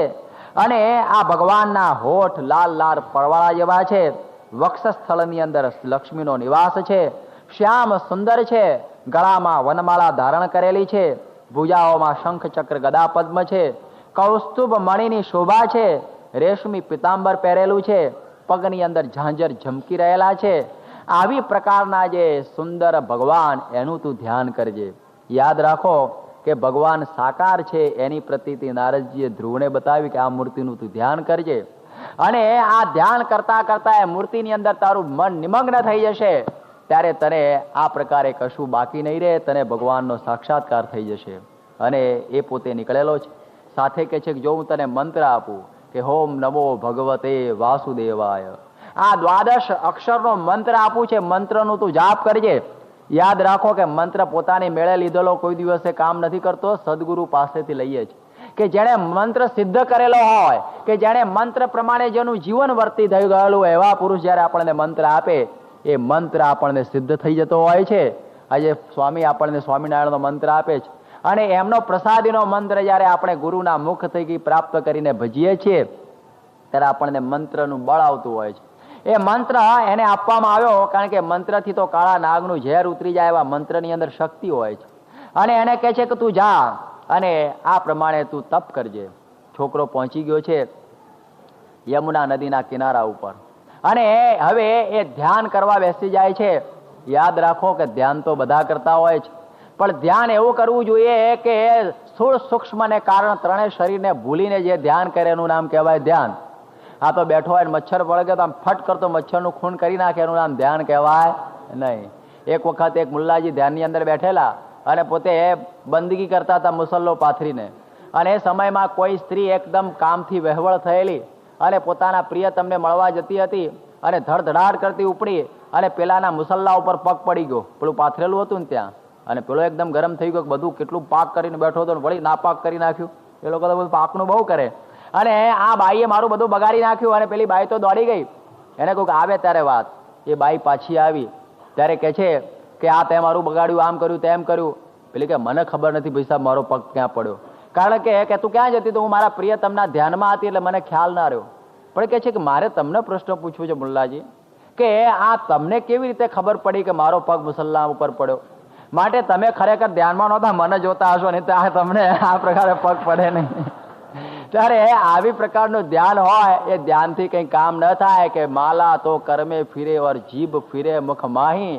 અને આ ભગવાનના હોઠ લાલ લાલ પરવાળા જેવા છે. વક્ષસ્થળની અંદર લક્ષ્મીનો નિવાસ છે. શ્યામ સુંદર છે. ગળામાં વનમાળા ધારણ કરેલી છે. ભુજાઓમાં શંખ ચક્ર ગદા પદ્મ છે. કૌસ્તુભ મણિની શોભા છે. રેશમી પીતાંબર પહેરેલું છે. પગની અંદર ઝાંઝર ઝમકી રહેલા છે. આવી પ્રકારના જે સુંદર ભગવાન, એનું તું ધ્યાન કરજે. યાદ રાખો કે ભગવાન સાકાર છે, એની પ્રતીતિ નારદજીએ ધ્રુવને બતાવી કે આ મૂર્તિનું તું ધ્યાન કરજે. અને આ ધ્યાન કરતા કરતા એ મૂર્તિની અંદર તારું મન નિમગ્ન થઈ જશે. ત્યારે તને આ પ્રકારે કશું બાકી નહીં રહે, તને ભગવાનનો સાક્ષાત્કાર થઈ જશે. અને એ પોતે નીકળેલો છે. સાથે કહે છે કે જો હું તને મંત્ર આપું કે હોમ નમો ભગવતે વાસુદેવાય, આ 12 અક્ષરનો મંત્ર આપું છે, મંત્રનું તું જાપ કરજે. યાદ રાખો કે મંત્ર પોતાની મેળે લીધેલો કોઈ દિવસે કામ નથી કરતો, સદગુરુ પાસેથી લઈએ છે. કે જેણે મંત્ર સિદ્ધ કરેલો હોય, કે જેણે મંત્ર પ્રમાણે જેનું જીવન વર્તી થઈ ગયેલું, એવા પુરુષ જયારે આપણને મંત્ર આપે, એ મંત્ર આપણને સિદ્ધ થઈ જતો હોય છે. આજે સ્વામી આપણને સ્વામિનારાયણનો મંત્ર આપે છે, અને એમનો પ્રસાદીનો મંત્ર જયારે આપણે ગુરુના મુખ થકી પ્રાપ્ત કરીને ભજીએ છીએ, ત્યારે આપણને મંત્રનું બળ આવતું હોય છે. એ મંત્ર એને આપવામાં આવ્યો કારણ કે મંત્રથી તો કાળા નાગનું ઝેર ઉતરી જાય એવા મંત્રની અંદર શક્તિ હોય છે. અને એને કહે છે કે તું જા અને આ પ્રમાણે તું તપ કરજે. છોકરો પહોંચી ગયો છે યમુના નદીના કિનારા ઉપર, અને હવે એ ધ્યાન કરવા બેસી જાય છે. યાદ રાખો કે ધ્યાન તો બધા કરતા હોય છે, પણ ધ્યાન એવું કરવું જોઈએ કે સ્થૂળ સૂક્ષ્મ ને કારણ ત્રણેય શરીરને ભૂલીને જે ધ્યાન કરે એનું નામ કહેવાય ધ્યાન. આ તો બેઠો હોય મચ્છર વળગે તો આમ ફટ કરતો મચ્છરનું ખૂન કરી નાખે, એનું નામ ધ્યાન કહેવાય નહીં. એક વખત એક મુલ્લાજી ધ્યાનની અંદર બેઠેલા, અને પોતે બંદગી કરતા હતા મુસલ્લો પાથરીને. અને એ સમયમાં કોઈ સ્ત્રી એકદમ કામથી વહેવળ થયેલી અને પોતાના પ્રિય તમને મળવા જતી હતી અને ધડધડાટ કરતી ઉપડી અને પેલાના મુસલ્લા ઉપર પગ પડી ગયો, પેલું પાથરેલું હતું ને ત્યાં, અને પેલો એકદમ ગરમ થઈ ગયો, બધું કેટલું પાક કરીને બેઠો હતો, વળી નાપાક કરી નાખ્યું. એ લોકો તો બધું પાકનું બહુ કરે. અને આ બાઈએ મારું બધું બગાડી નાખ્યું. અને પેલી બાઈ તો દોડી ગઈ. એને કહ્યું કે આવે ત્યારે વાત. એ બાઈ પાછી આવી ત્યારે કહે છે કે આ તે મારું બગાડ્યું, આમ કર્યું, તેમ કર્યું. પેલી કે મને ખબર નથી ભાઈ સાહેબ મારો પગ ક્યાં પડ્યો. કારણ કે તું ક્યાં જતી? તો હું મારા પ્રિયતમના ધ્યાનમાં હતી એટલે મને ખ્યાલ ના રહ્યો. પણ કે છે કે મારે તમને પ્રશ્ન પૂછવું છે મુલ્લાજી, કે આ તમને કેવી રીતે ખબર પડી કે મારો પગ મુસલ્લા ઉપર પડ્યો? માટે તમે ખરેખર ધ્યાનમાં નહોતા, મને જોતા હશો, નહીં તો તમને આ પ્રકારે પગ પડે નહીં. ત્યારે આવી પ્રકારનું ધ્યાન હોય એ ધ્યાનથી કંઈ કામ ન થાય. કે માલા તો કર્મે ફિરે ઓર જીભ ફિરે મુખ માહી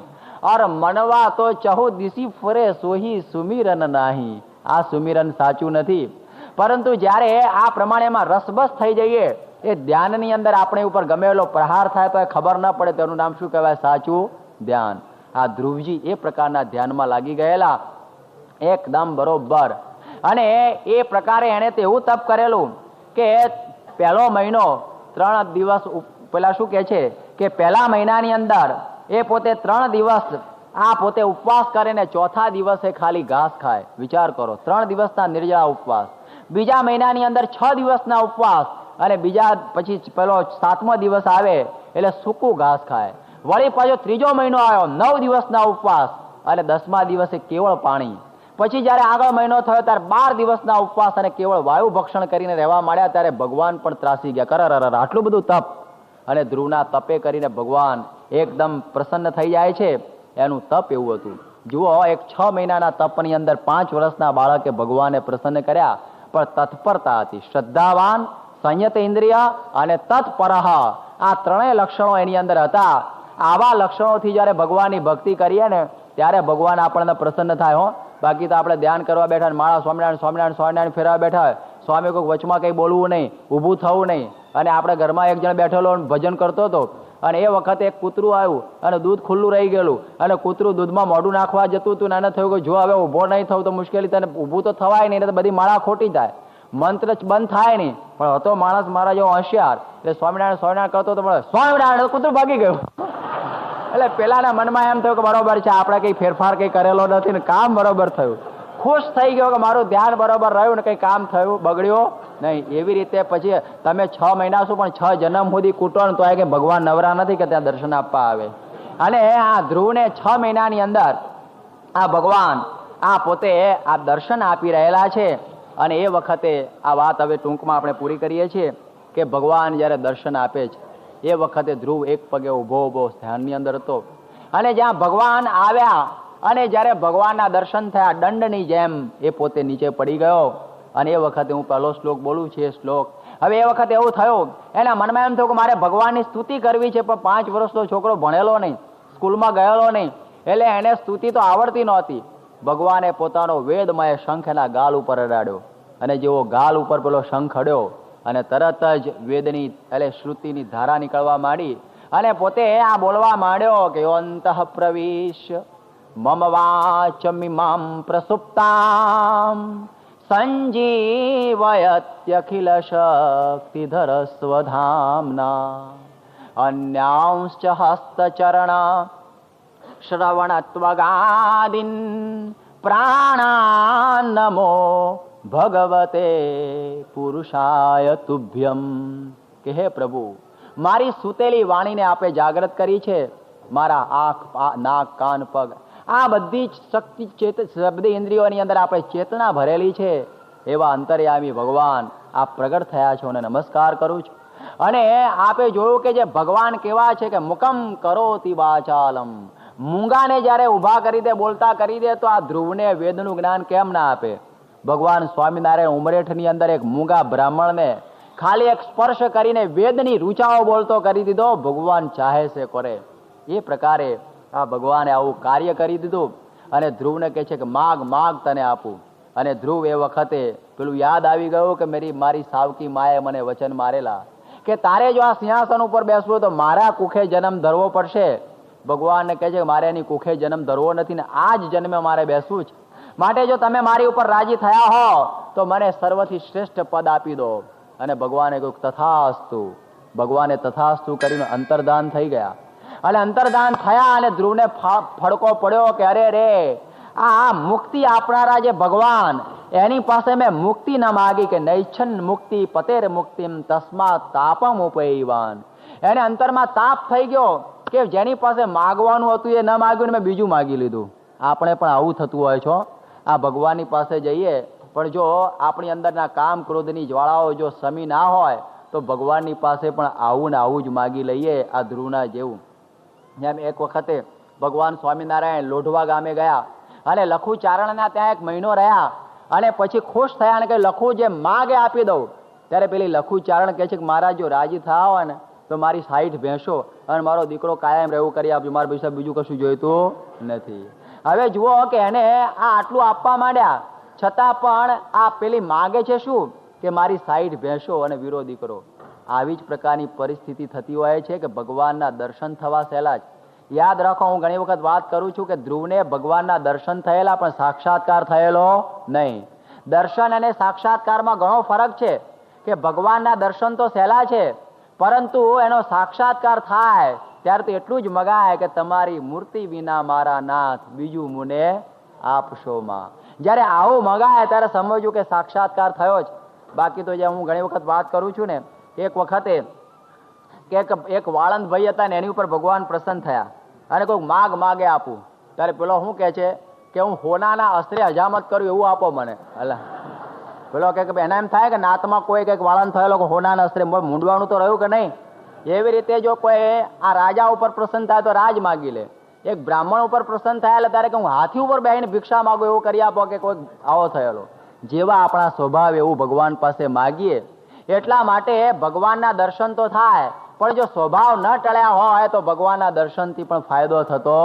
ઓર મનવા તો ચહુ દિશી ફરે સોહી સુમિરન નાહી. આ સુમિરન સાચું નથી. પરંતુ જ્યારે આ પ્રમાણેમાં રસબસ થઈ જઈએ, એ ધ્યાનની અંદર આપણે ઉપર ગમેલો પ્રહાર થાય તો એ ખબર ન પડે. તેનું નામ શું કહેવાય? સાચું ધ્યાન. આ ધ્રુવજી એ પ્રકારના ધ્યાનમાં લાગી ગયેલા એકદમ બરોબર. અને એ પ્રકારે એને તો એવું તપ કરેલું કે પહેલો મહિનો 3 દિવસ, પેલા શું કે છે કે પહેલા મહિનાની અંદર એ પોતે 3 દિવસ આ પોતે ઉપવાસ કરે ને ચોથા દિવસે ખાલી ઘાસ ખાય. વિચાર કરો, 3 દિવસના નિર્જળા ઉપવાસ, બીજા મહિનાની અંદર 6 દિવસના ઉપવાસ, અને બીજા પછી પેલો 7મો દિવસ આવે એટલે સૂકું ઘાસ ખાય. વળી પાછો 3જો મહિનો આવ્યો, 9 દિવસના ઉપવાસ, અને 10મા દિવસે કેવળ પાણી. પછી જયારે આગળ મહિનો થયો ત્યારે 12 દિવસના ઉપવાસ અને કેવળ વાયુ ભક્ષણ કરીને રહેવા માંડ્યા. ત્યારે ભગવાન પણ ત્રાસી ગયા. કરર આટલું બધું તપ. અને ધ્રુવના તપે કરીને ભગવાન એકદમ પ્રસન્ન થઈ જાય છે. એનું તપ એવું હતું. જુઓ, એક 6 મહિનાના તપની અંદર 5 વર્ષના બાળકે ભગવાને પ્રસન્ન કર્યા. પણ તત્પરતા હતી, શ્રદ્ધાવાન, સંયત ઇન્દ્રિય અને તત્પરહ, આ 3 લક્ષણો એની અંદર હતા. આવા લક્ષણોથી જયારે ભગવાનની ભક્તિ કરીએ ને ત્યારે ભગવાન આપણને પ્રસન્ન થાય. હો, બાકી તો આપણે ધ્યાન કરવા બેઠા માળા સ્વામિનારાયણ સ્વામિનારાયણ સ્વામિનારાયણ ફેરવા બેઠા હોય, સ્વામી કોઈ વચમાં કંઈ બોલવું નહીં, ઊભું થવું નહીં. અને આપણે ઘરમાં એક જણ બેઠેલો ભજન કરતો હતો, અને એ વખતે એક કૂતરું આવ્યું અને દૂધ ખુલ્લું રહી ગયેલું, અને કૂતરું દૂધમાં મોઢું નાખવા જતું હતું. નાના થયું કે જો હવે ઊભો નહીં થવું તો મુશ્કેલી, તને ઊભું તો થવાય નહીં, તો બધી માળા ખોટી થાય, મંત્ર બંધ થાય નહીં. પણ હતો માણસ મારા જેવો હોશિયાર, એટલે સ્વામિનારાયણ સ્વામિનારાયણ કરતો તો સ્વામિનારાયણ, કૂતરું ભાગી ગયું. એટલે પેલાના મનમાં એમ થયું કે બરોબર છે, આપણે કઈ ફેરફાર કઈ કરેલો નથી ને કામ બરોબર થયું. ખુશ થઈ ગયો કે મારું ધ્યાન બરોબર રહ્યું ને કઈ કામ થયું, બગડ્યો નહીં. એવી રીતે પછી તમે 6 મહિના શું પણ 6 જન્મ સુધી કૂટો ને તો કે ભગવાન નવરા નથી કે ત્યાં દર્શન આપવા આવે. અને આ ધ્રુવને 6 મહિનાની અંદર આ ભગવાન આ પોતે આ દર્શન આપી રહેલા છે. અને એ વખતે આ વાત હવે ટૂંકમાં આપણે પૂરી કરીએ છીએ કે ભગવાન જયારે દર્શન આપે છે એ વખતે ધ્રુવ એક પગે ઉભો ધ્યાનની અંદર હતો. અને જ્યાં ભગવાન આવ્યા અને જયારે ભગવાનના દર્શન થયા, દંડની જેમ એ પોતે નીચે પડી ગયો. અને એ વખતે હું પહેલો શ્લોક બોલું છું, એ શ્લોક હવે એ વખતે એવું થયું, એના મનમાં એમ થયું કે મારે ભગવાનની સ્તુતિ કરવી છે, પણ 5 વર્ષનો છોકરો ભણેલો નહીં, સ્કૂલમાં ગયેલો નહીં, એટલે એને સ્તુતિ તો આવડતી નહોતી. ભગવાને પોતાનો વેદમય શંખ એના ગાલ ઉપર અડાડ્યો, અને જેવો ગાલ ઉપર પેલો શંખ અડ્યો અને તરત જ વેદની એટલે શ્રુતિની ધારા નીકળવા માંડી. અને પોતે આ બોલવા માંડ્યો કે અંતઃ પ્રવેશ મમ વાચમિમામ પ્રસુપ્તામ સંજીવયત્યખિલ શક્તિધર સ્વધામ્ના અન્યાંશ્ચ હસ્તચરણ શ્રવણત્વગાદિન પ્રાણાન્નમો ભગવતે પુરુષાય તુભ્યમ. કે હે પ્રભુ, મારી સૂતેલી વાણીને આપે જાગૃત કરી છે. મારા આંખ, નાક, કાન, પગ આ બધી જ શક્તિ શબ્દ ઇન્દ્રિયોની અંદર આપણે ચેતના ભરેલી છે. એવા અંતર્યામી ભગવાન આપ પ્રગટ થયા છો અને નમસ્કાર કરું છું. અને આપે જોયું કે જે ભગવાન કેવા છે કે મુકમ કરોતિ વાચાલમ, મૂંગાને જયારે ઉભા કરી દે, બોલતા કરી દે, તો આ ધ્રુવને વેદનું જ્ઞાન કેમ ના આપે? ભગવાન સ્વામિનારાયણ ઉમરેઠની અંદર એક મૂંગા બ્રાહ્મણને ખાલી એક સ્પર્શ કરીને વેદની રૂચાઓ બોલતો કરી દીધો. ભગવાન ચાહે છે કરે એ પ્રકારે આ ભગવાને આવું કાર્ય કરી દીધું. અને ધ્રુવને કહે છે કે માગ માગ તને આપું. અને ધ્રુવ એ વખતે પેલું યાદ આવી ગયું કે મારી સાવકી માએ મને વચન મારેલા કે તારે જો આ સિંહાસન ઉપર બેસવું તો મારા કુખે જન્મ ધરવો પડશે. ભગવાનને કહે છે કે મારે એની કુખે જન્મ ધરવો નથી ને આ જ જન્મે મારે બેસવું છે. માટે જો તમે મારી ઉપર રાજી થયા હો તો મને સર્વથી શ્રેષ્ઠ પદ આપી દો. અને ભગવાને કહ્યું તથાસ્તુ. ભગવાને તથાસ્તુ કરીને અંતર્ધાન થઈ ગયા. અને અંતર્ધાન થયા અને ધ્રુવને ફડકો પડ્યો કે અરે રે, આ મુક્તિ આપનારા જે ભગવાન, એની પાસે મેં મુક્તિ ન માગી કે નૈચ્છન મુક્તિ પતેર મુક્તિમ તસ્માત તાપમ ઉપૈવાન. એને અંતરમાં તાપ થઈ ગયો કે જેની પાસે માગવાનું હતું એ ન માગ્યું ને મેં બીજું માગી લીધું. આપણે પણ આવું થતું હોય છો. આ ભગવાનની પાસે જઈએ પણ જો આપણી અંદરના કામ ક્રોધની જ્વાળાઓ જો સમી ના હોય તો ભગવાનની પાસે પણ આવું ને આવું જ માગી લઈએ, આ ધ્રુવના જેવું. જેમ એક વખતે ભગવાન સ્વામિનારાયણ લોઢવા ગામે ગયા અને લખુ ચારણના ત્યાં એક મહિનો રહ્યા અને પછી ખુશ થયા અને કે લખુ જે માગે આપી દઉં. ત્યારે પેલી લખુ ચારણ કહે છે કે મહારાજ જો રાજી થયા હોય ને તો મારી 60 ભેંસો અને મારો દીકરો કાયમ રહેવું કરી આપજો, મારા પૈસા બીજું કશું જોઈતું નથી. હવે જુઓ કે એને આ આટલું આપવા માંડ્યા છતાં પણ આ પેલી માગે છે શું કે મારી 60 ભેંસો અને વીરો દીકરો. આવી જ પ્રકારની પરિસ્થિતિ થતી હોય છે કે ભગવાનના દર્શન થવા સહેલા જ. યાદ રાખો, હું ઘણી વખત વાત કરું છું કે ધ્રુવને ભગવાનના દર્શન થયેલા પણ સાક્ષાત્કાર થયેલો નહીં. દર્શન અને સાક્ષાત્કારમાં ઘણો ફરક છે કે ભગવાનના દર્શન તો સહેલા છે પરંતુ એનો સાક્ષાત્કાર થાય ત્યારે તો એટલું જ મગાય કે તમારી મૂર્તિ વિના મારા નાથ બીજું મુને આપશો માં. જ્યારે આવું મગાય ત્યારે સમજવું કે સાક્ષાત્કાર થયો જ. બાકી તો જે હું ઘણી વખત વાત કરું છું ને, એક વખતે એક વાળંદ ભાઈ હતા ને એની ઉપર ભગવાન પ્રસન્ન થયા અને કોઈક માગે આપું. ત્યારે પેલો શું કહે છે કે હું હોનાના અસ્ત્રે હજામત કરું એવું આપો મને. અલા પેલો કે એના એમ થાય કે નાતમાં કોઈ કઈક વાળંદ થયેલો કે હોનાના અસ્ત્રે મૂંડવાનું તો રહ્યું કે નહીં. એવી રીતે જો કોઈ આ રાજા ઉપર પ્રસન્ન થાય તો રાજ માગી લે. એક બ્રાહ્મણ ઉપર પ્રસન્ન થયેલા ત્યારે કે હું હાથી ઉપર બેહીને ભિક્ષા માંગુ એવું કરી આપો કે કોઈ આવો થયેલો. જેવા આપણા સ્વભાવ એવું ભગવાન પાસે માગીએ. એટલા માટે ભગવાનના દર્શન તો થાય પણ જો સ્વભાવ ન ટળ્યા હોય તો ભગવાનના દર્શનથી પણ ફાયદો થતો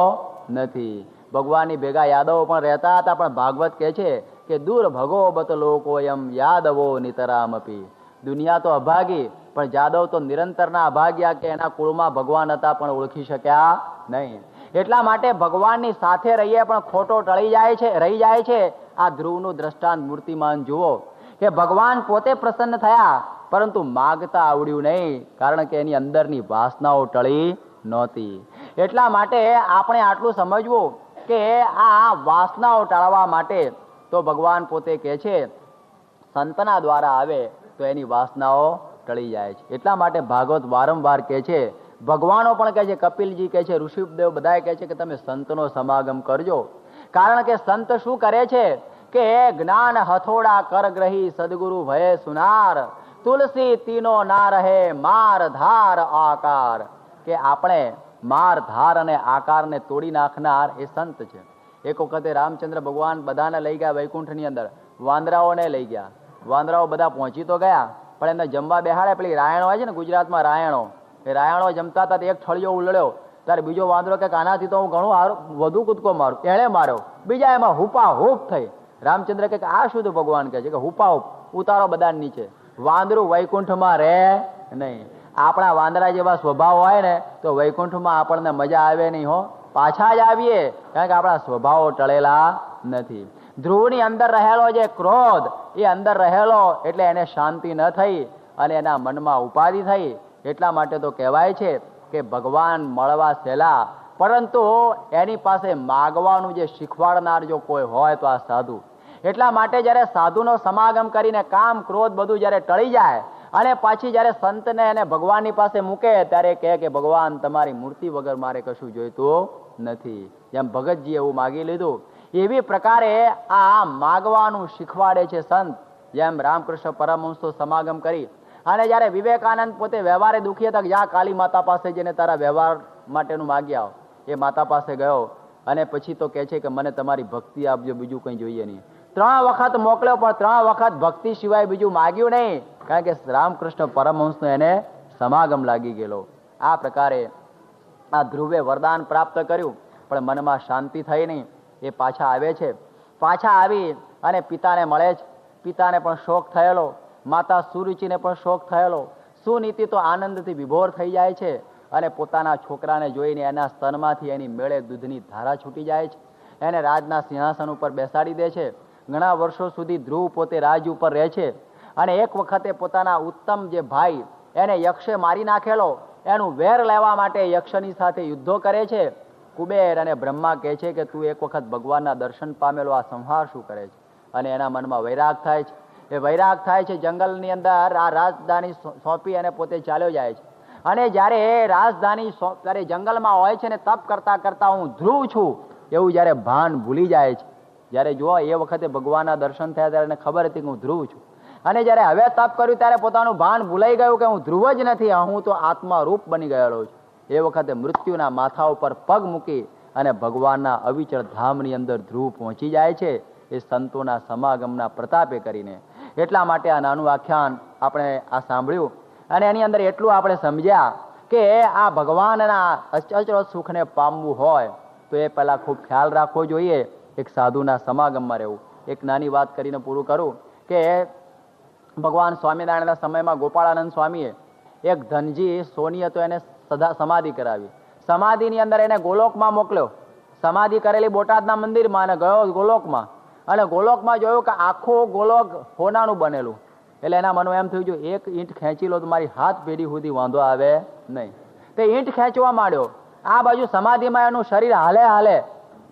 નથી. ભગવાનની ભેગા યાદવો પણ રહેતા હતા પણ ભાગવત કહે છે કે દૂર ભગોબત લોકો એમ યાદવો નિતરામપી. દુનિયા તો અભાગી પણ જાદવ તો નિરંતરના અભાગ્યા કે એના કુળમાં ભગવાન હતા પણ ઓળખી શક્યા નહીં. એટલા માટે ભગવાનની સાથે રહીએ પણ ખોટો ટળી જાય છે, રહી જાય છે. આ ધ્રુવનું દ્રષ્ટાંત મૂર્તિમાન જુઓ કે ભગવાન પોતે પ્રસન્ન થયા પરંતુ માગતા આવડ્યું નહીં કારણ કે એની અંદરની વાસનાઓ ટળી નહોતી. એટલા માટે આપણે આટલું સમજવું કે આ વાસનાઓ ટાળવા માટે તો ભગવાન પોતે કહે છે સંતના દ્વારા આવે તો એની વાસનાઓ ટળી જાય છે. એટલા માટે ભાગવત વારંવાર કહે છે, ભગવાનો પણ કહે છે, કપિલજી કહે છે, ઋષિદેવ બધા કહે છે કે તમે સંતનો સમાગમ કરજો. કારણ કે સંત શું કરે છે કે જ્ઞાન હથોડા કરગ્રહી સદગુરુ ભય સુનાર તુલસી તીનો ના રહે માર ધાર આકાર. કે આપણે માર ધાર અને આકારને તોડી નાખનાર એ સંત છે. એક વખતે રામચંદ્ર ભગવાન બધાને લઈ ગયા વૈકુંઠની અંદર, વાંદરાઓને લઈ ગયા. વાંદરાઓ બધા પહોંચી તો ગયા પણ એમને જમવા બેહાડે. પેલી રાયણો હોય છે ને ગુજરાતમાં રાયણો, એ રાયણો જમતા હતા એક ઠળિયો ઉલળ્યો ત્યારે બીજો વાંદરો કે આનાથી તો હું ઘણું વધુ કૂદકો મારું. એણે માર્યો, બીજા એમાં હુપા હુપ થઈ. રામચંદ્ર કે આ શું ભગવાન કહે છે કે હુપા હુપ ઉતારો બધા નીચે. વાંદરું વૈકુંઠમાં રહે નહીં. આપણા વાંદરા જેવા સ્વભાવ હોય ને તો વૈકુંઠમાં આપણને મજા આવે નહીં હો, પાછા જ આવીએ કારણ કે આપણા સ્વભાવો ટળેલા નથી. ધ્રુવની અંદર રહેલો જે ક્રોધ એ અંદર રહેલો એટલે એને શાંતિ ન થઈ અને એના મનમાં ઉપાધિ થઈ. એટલા માટે તો કહેવાય છે કે ભગવાન મળવા સહેલા પરંતુ એની પાસે માગવાનું જે શીખવાડનાર જો કોઈ હોય તો આ સાધુ. એટલા માટે જ્યારે સાધુનો સમાગમ કરીને કામ ક્રોધ બધું જ્યારે ટળી જાય અને પાછી જ્યારે સંતને એને ભગવાનની પાસે મૂકે ત્યારે કહે કે ભગવાન તમારી મૂર્તિ વગર મારે કશું જોઈતું નથી. જેમ ભગતજી એવું માગી લીધું એવી પ્રકારે આ માગવાનું શીખવાડે છે સંત. જેમ રામકૃષ્ણ પરમહંસનો સમાગમ કરી અને જ્યારે વિવેકાનંદ પોતે વ્યવહારે દુખી હતા, જા કાલી માતા પાસે જઈને તારા વ્યવહાર માટેનું માગી આવ. એ માતા પાસે ગયો અને પછી તો કહે છે કે મને તમારી ભક્તિ આપજો, બીજું કંઈ જોઈએ નહીં. 3 વખત મોકલ્યો પણ 3 વખત ભક્તિ સિવાય બીજું માગ્યું નહીં કારણ કે રામકૃષ્ણ પરમહંસનો એને સમાગમ લાગી ગયેલો. આ પ્રકારે આ ધ્રુવે વરદાન પ્રાપ્ત કર્યું પણ મનમાં શાંતિ થઈ નહીં. એ પાછા આવે છે. પાછા આવી અને પિતાને મળે છે. પિતાને પણ શોક થયેલો, માતા સુરુચિને પણ શોક થયેલો. સુનીતિ તો આનંદથી વિભોર થઈ જાય છે અને પોતાના છોકરાને જોઈને એના સ્તનમાંથી એની મેળે દૂધની ધારા છૂટી જાય છે. એને રાજના સિંહાસન ઉપર બેસાડી દે છે. ઘણા વર્ષો સુધી ધ્રુવ પોતે રાજ ઉપર રહે છે. અને એક વખતે પોતાના ઉત્તમ જે ભાઈ એને યક્ષે મારી નાખેલો, એનું વેર લેવા માટે યક્ષની સાથે યુદ્ધો કરે છે. કુબેર અને બ્રહ્મા કહે છે કે તું એક વખત ભગવાનના દર્શન પામેલો આ સંહાર શું કરે છે? અને એના મનમાં વૈરાગ થાય છે. એ વૈરાગ થાય છે. જંગલની અંદર આ રાજધાની સોંપી અને પોતે ચાલ્યો જાય છે. અને જ્યારે રાજધાની ત્યારે જંગલમાં હોય છે ને તપ કરતા કરતા હું ધ્રુવ છું એવું જ્યારે ભાન ભૂલી જાય છે. જ્યારે જો એ વખતે ભગવાનના દર્શન થયા ત્યારે એને ખબર હતી કે હું ધ્રુવ છું. અને જ્યારે હવે તપ કર્યું ત્યારે પોતાનું ભાન ભૂલાઈ ગયું કે હું ધ્રુવ જ નથી, હું તો આત્મા રૂપ બની ગયેલો છું. એ વખતે મૃત્યુના માથા ઉપર પગ મૂકી અને ભગવાનના અવિચળ ધામની અંદર ધ્રુવ પહોંચી જાય છે, એ સંતોના સમાગમના પ્રતાપે કરીને. એટલા માટે આ નાનું આખ્યાન આપણે આ સાંભળ્યું અને એની અંદર એટલું આપણે સમજ્યા કે આ ભગવાનના અચળ સુખને પામવું હોય તો એ પહેલા ખૂબ ખ્યાલ રાખવો જોઈએ. એક સાધુના સમાગમમાં રહેવું. એક નાની વાત કરીને પૂરું કરું કે ભગવાન સ્વામિનારાયણના સમયમાં ગોપાળાનંદ સ્વામીએ એક ધનજી સોની હતો એને સમાધિ કરાવી. સમાધિની અંદર એને ગોલોકમાં મોકલ્યો. સમાધિ કરેલી બોટાદના મંદિરમાં અને ગયો ગોલોકમાં. અને ગોલોકમાં જોયું કે આખો ગોલોક સોનાનું બનેલું. એટલે એના મનમાં એમ થયું જો એક ઈંટ ખેંચી લો તો મારી હાથ પેઢી સુધી વાંધો આવે નહીં. તે ઈંટ ખેંચવા માંડ્યો. આ બાજુ સમાધિમાં એનું શરીર હાલે હાલે.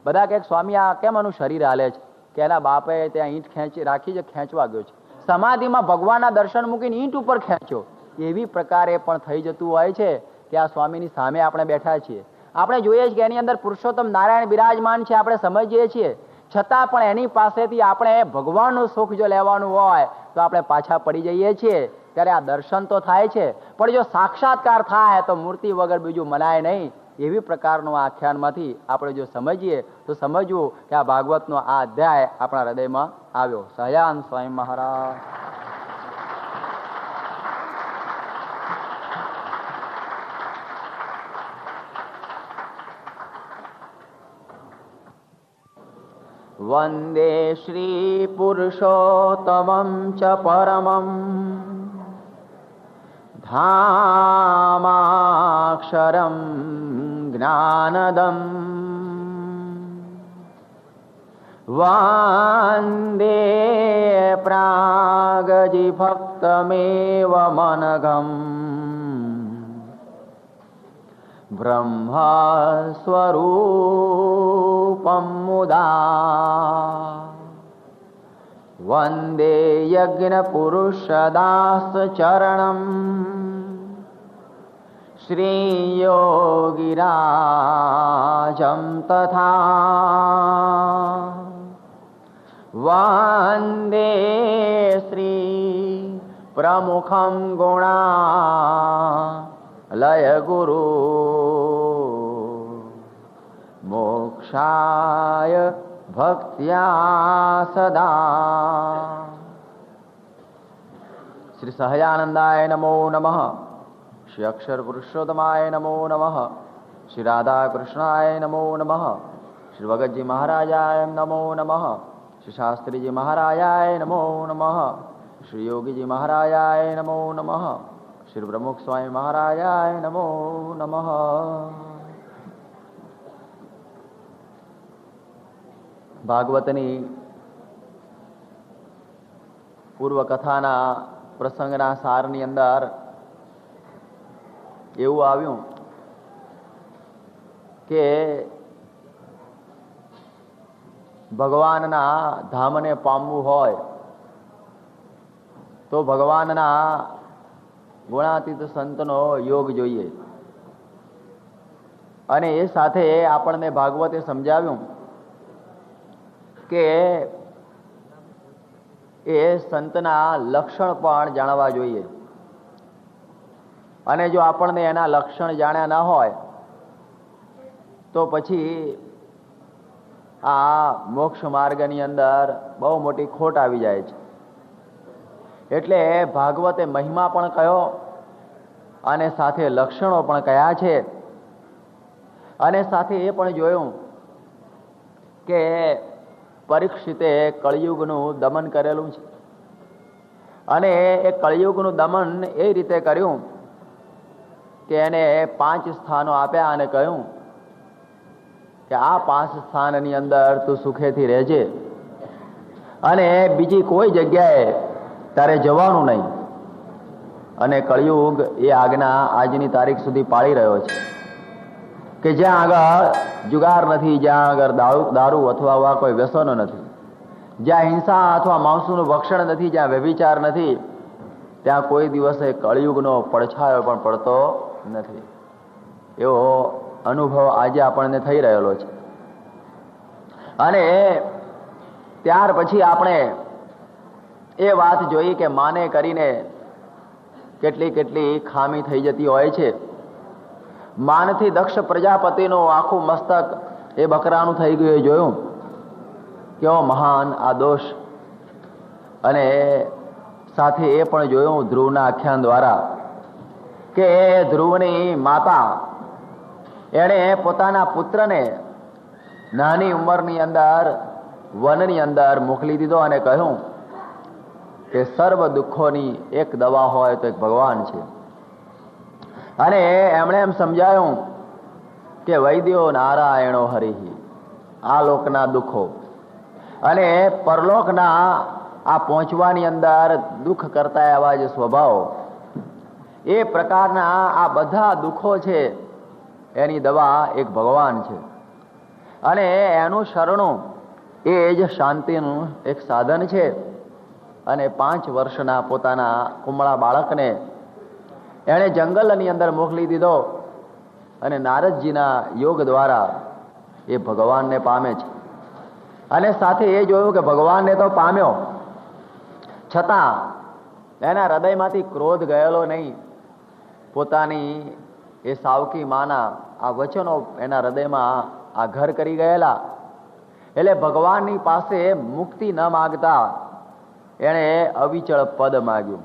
બધા કહે સ્વામી આ કેમ એનું શરીર હાલે છે? કે એના બાપે ત્યાં ઈંટ ખેંચી રાખી છે, ખેંચવા ગયો છે. સમાધિમાં ભગવાનના દર્શન મૂકીને ઈંટ ઉપર ખેંચ્યો. એવી પ્રકારે પણ થઈ જતું હોય છે કે આ સ્વામીની સામે આપણે બેઠા છીએ. આપણે જોઈએ છીએ કે એની અંદર પુરુષોત્તમ નારાયણ બિરાજમાન છે, આપણે સમજીએ છીએ. છતાં પણ એની પાસેથી આપણે ભગવાનનું સુખ જો લેવાનું હોય તો આપણે પાછા પડી જઈએ છીએ. ત્યારે આ દર્શન તો થાય છે પણ જો સાક્ષાત્કાર થાય તો મૂર્તિ વગર બીજું મનાય નહીં. એવી પ્રકારનું આ આખ્યાનમાંથી આપણે જો સમજીએ તો સમજવું કે આ ભાગવતનો આ અધ્યાય આપણા હૃદયમાં આવ્યો. સહજાનંદ સ્વામી મહારાજ. વંદે શ્રી પુરુષોત્તમં ચ પરમં ધામાક્ષરં જ્ઞાનદમ વંદે પ્રાગજીભક્તમેવ મનઘમ બ્રહ્મસ્વરૂપં મુદા વંદે યજ્ઞપુરુષદાસચરણં શ્રીયોગિરાજં તથા વંદે શ્રી પ્રમુખં ગુણા લય ગુરુ મોક્ષાય ભક્ત્યા સદા. શ્રી સહજાનંદાય નમો નમઃ. શ્રી અક્ષર પુરુષોત્તમાય નમો નમઃ. શ્રી રાધા કૃષ્ણાય નમો નમઃ. શ્રી ભગતજી મહારાજાય નમો નમઃ. શ્રી શાસ્ત્રીજી મહારાજાય નમો નમઃ. શ્રી યોગીજી મહારાજાય નમો નમઃ. શ્રી પ્રમુખ સ્વામી મહારાજાય નમો નમઃ. ભાગવતની પૂર્વ કથાના પ્રસંગના સારની અંદર એવું આવ્યું કે ભગવાનના ધામને પામવું હોય તો ભગવાનના ગુણાતીત સંતનો યોગ જોઈએ. અને એ સાથે આપણને ભાગવતે સમજાવ્યું કે એ સંતના લક્ષણ પણ જાણવા જોઈએ. અને જો આપણને એના લક્ષણ જાણ્યા ના હોય તો પછી આ મોક્ષ માર્ગની અંદર બહુ મોટી ખોટ આવી જાય છે. એટલે ભાગવતે મહિમા પણ કયો અને સાથે લક્ષણો પણ કયા છે. અને સાથે એ પણ જોયું કે પરીક્ષિતે કળિયુગનું દમન કરેલું છે. અને એ કળિયુગનું દમન એ રીતે કર્યું કે એને 5 સ્થાનો આપ્યા અને કહ્યું કે આ 5 સ્થાનની અંદર તું સુખેથી રહેજે અને બીજી કોઈ જગ્યાએ તારે જવાનું નહીં. અને કળિયુગ એ આજ્ઞા આજની તારીખ સુધી પાળી રહ્યો છે કે જ્યાં આગળ જુગાર નથી, જ્યાં આગળ દારૂ અથવા કોઈ વ્યસનો નથી, જ્યાં હિંસા અથવા માંસનું ભક્ષણ નથી, જ્યાં વ્યભિચાર નથી, ત્યાં કોઈ દિવસે કળિયુગનો પડછાયો પણ પડતો નથી. એવો અનુભવ આજે આપણને થઈ રહેલો છે. અને ત્યાર પછી આપણે એ વાત જોઈ કે માને કરીને કેટલી કેટલી ખામી થઈ જતી હોય છે. માનથી દક્ષ પ્રજાપતિનું આખું મસ્તક એ બકરાનું થઈ ગયું એ જોયું. કેવો મહાન આ દોષ. અને સાથે એ પણ જોયું ધ્રુવના આખ્યાન દ્વારા કે ધ્રુવની માતા એણે પોતાના પુત્રને નાની ઉંમરની અંદર વનની અંદર મોકલી દીધો અને કહ્યું કે સર્વ દુઃખોની એક દવા હોય તો એક ભગવાન છે. અને એમણે એમ સમજાયું કે વૈદ્યો નારાયણો હરિ. આ લોકના દુઃખો અને પરલોકના આ પહોંચવાની અંદર દુઃખ કરતા એવા જે સ્વભાવ, એ પ્રકારના આ બધા દુઃખો છે એની દવા એક ભગવાન છે. અને એનું શરણું એ જ શાંતિનું એક સાધન છે. અને 5 વર્ષના પોતાના કુમળા બાળકને એણે જંગલની અંદર મોકલી દીધો અને નારદજીના યોગ દ્વારા એ ભગવાનને પામે છે. અને સાથે એ જોયું કે ભગવાનને તો પામ્યો, છતાં એના હૃદયમાંથી ક્રોધ ગયેલો નહીં. પોતાની એ સાવકી માના આ વચનો એના હૃદયમાં આ ઘર કરી ગયેલા. એટલે ભગવાનની પાસે મુક્તિ ન માગતા એણે અવિચળ પદ માગ્યું.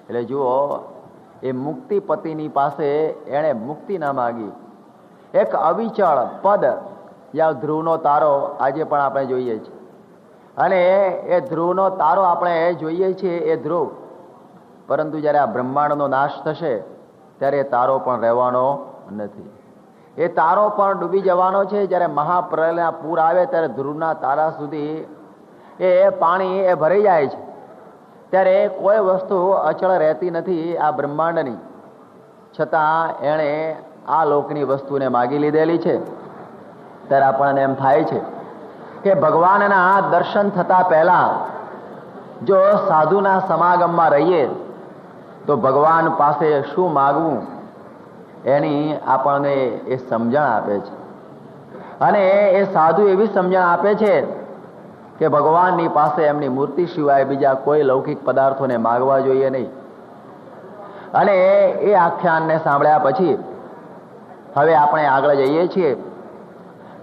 એટલે જુઓ, એ મુક્તિપતિની પાસે એણે મુક્તિ ન માગી, એક અવિચળ પદ. યા ધ્રુવનો તારો આજે પણ આપણે જોઈએ છીએ. અને એ ધ્રુવનો તારો આપણે જોઈએ છીએ, એ ધ્રુવ. પરંતુ જ્યારે આ બ્રહ્માંડનો નાશ થશે ત્યારે એ તારો પણ રહેવાનો નથી. એ તારો પણ ડૂબી જવાનો છે. જ્યારે મહાપ્રલયના પૂર આવે ત્યારે ધ્રુવના તારા સુધી એ પાણી એ ભરાઈ જાય છે. ત્યારે કોઈ વસ્તુ અચળ રહેતી નથી આ બ્રહ્માંડની. છતાં એણે આ લોકની વસ્તુને માગી લીધેલી છે. ત્યારે આપણને એમ થાય છે કે ભગવાનના દર્શન થતા પહેલા જો સાધુના સમાગમમાં રહીએ તો ભગવાન પાસે શું માગવું એની આપણને એ સમજણ આપે છે. અને એ સાધુ એવી સમજણ આપે છે કે ભગવાનની પાસે એમની મૂર્તિ સિવાય બીજા કોઈ લૌકિક પદાર્થોને માગવા જોઈએ નહીં. અને એ આખ્યાનને સાંભળ્યા પછી હવે આપણે આગળ જઈએ છીએ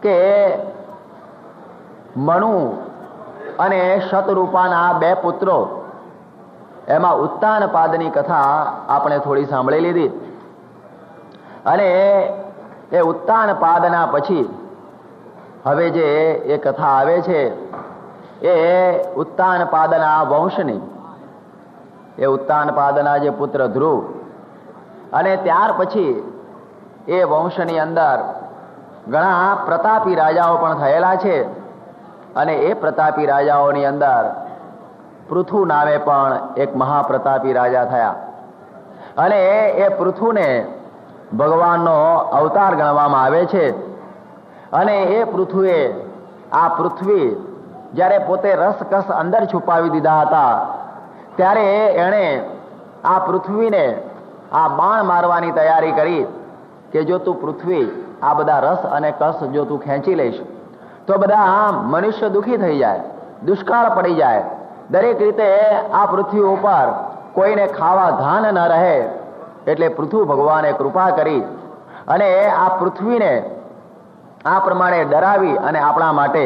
કે મનુ અને શતરૂપાના 2 પુત્રો, એમાં ઉત્તાનપાદની કથા આપણે થોડી સાંભળી લીધી. અને એ ઉત્તાનપાદના પછી હવે જે એ કથા આવે છે એ ઉત્તાનપાદના વંશની. એ ઉત્તાનપાદના જે પુત્ર ધ્રુવ, અને ત્યાર પછી એ વંશની અંદર ઘણા પ્રતાપી રાજાઓ પણ થયેલા છે. અને એ પ્રતાપી રાજાઓની અંદર પૃથુ નામે પણ એક મહાપ્રતાપી રાજા થયા. અને એ પૃથુને ભગવાનનો અવતાર ગણવામાં આવે છે. અને એ પૃથુએ આ પૃથ્વી જ્યારે પોતે રસકસ અંદર છુપાવી દીધા હતા ત્યારે એણે આ પૃથ્વીને આ બાણ મારવાની તૈયારી કરી કે જો તું પૃથ્વી આ બધા રસ અને કસ જો તું ખેંચી લઈશ તો બધા મનુષ્ય દુઃખી થઈ જાય, દુષ્કાળ પડી જાય, દરેક રીતે આ પૃથ્વી ઉપર કોઈને ખાવા ધાન ન રહે. એટલે પૃથુ ભગવાને કૃપા કરી અને આ પૃથ્વીને આ પ્રમાણે ડરાવી અને આપણા માટે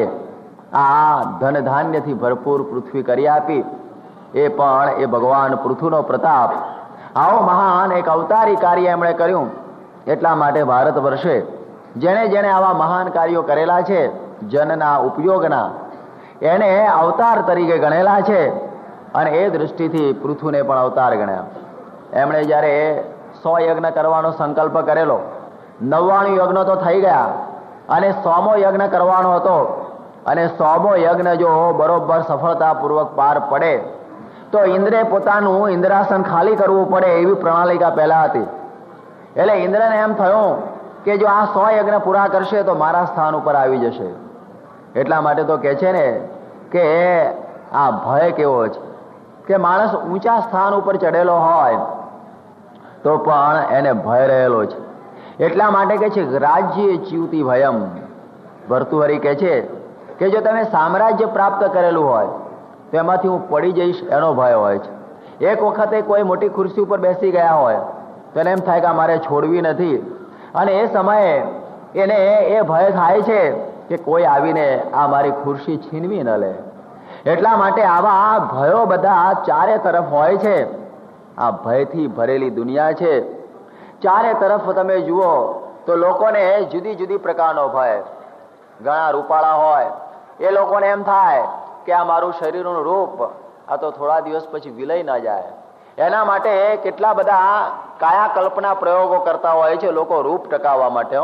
આ ધન ધાન્યથી ભરપૂર પૃથ્વી કરી આપી. એ પણ એ ભગવાન પૃથુનો પ્રતાપ. આવો મહાન એક અવતારી કાર્ય એમણે કર્યું. એટલા માટે ભારત વર્ષે જેણે જેણે આવા મહાન કાર્યો કરેલા છે જનના ઉપયોગના, એને અવતાર તરીકે ગણેલા છે. અને એ દૃષ્ટિથી પૃથુને પણ અવતાર ગણ્યા. એમણે જ્યારે 100 યજ્ઞ કરવાનો સંકલ્પ કરેલો, 99 યજ્ઞ તો થઈ ગયા અને 100મો યજ્ઞ કરવાનો હતો, અને 100મો યજ્ઞ જો બરોબર સફળતાપૂર્વક પાર પડે તો ઇન્દ્રે પોતાનું ઇન્દ્રાસન ખાલી કરવું પડે એવી પ્રણાલિકા પહેલા હતી. એટલે ઇન્દ્રને એમ થયું કે જો આ 100 યજ્ઞ પૂરા કરશે તો મારા સ્થાન ઉપર આવી જશે. એટલા માટે તો કે છે ને કે આ ભય કેવો છે કે માણસ ઊંચા સ્થાન ઉપર ચડેલો હોય તો પણ એને ભય રહેલો છે. એટલા માટે કે છે રાજ્ય ચ્યુતિ ભયમ. ભર્તુહરિ કે છે કે જો તમે સામ્રાજ્ય પ્રાપ્ત કરેલું હોય તો એમાંથી હું પડી જઈશ એનો ભય હોય છે. એક વખતે કોઈ મોટી ખુરશી ઉપર બેસી ગયા હોય તો એને એમ થાય કે મારે છોડવી નથી, અને એ સમયે એને એ ભય થાય છે કે કોઈ આવીને આ મારી ખુરશી છીનવી ન લે. એટલા માટે આવા ભયો બધા ચારે તરફ હોય છે. આ ભયથી ભરેલી દુનિયા છે. ચારે તરફ તમે જુઓ તો લોકોને જુદી જુદી પ્રકારનો ભય. ઘણા રૂપાળા હોય એ લોકોને એમ થાય કે આ મારું શરીરનું રૂપ આ તો થોડા દિવસ પછી વિલય ન જાય. એના માટે કેટલા બધા કાયા કલ્પના પ્રયોગો કરતા હોય છે લોકો રૂપ ટકાવવા માટે,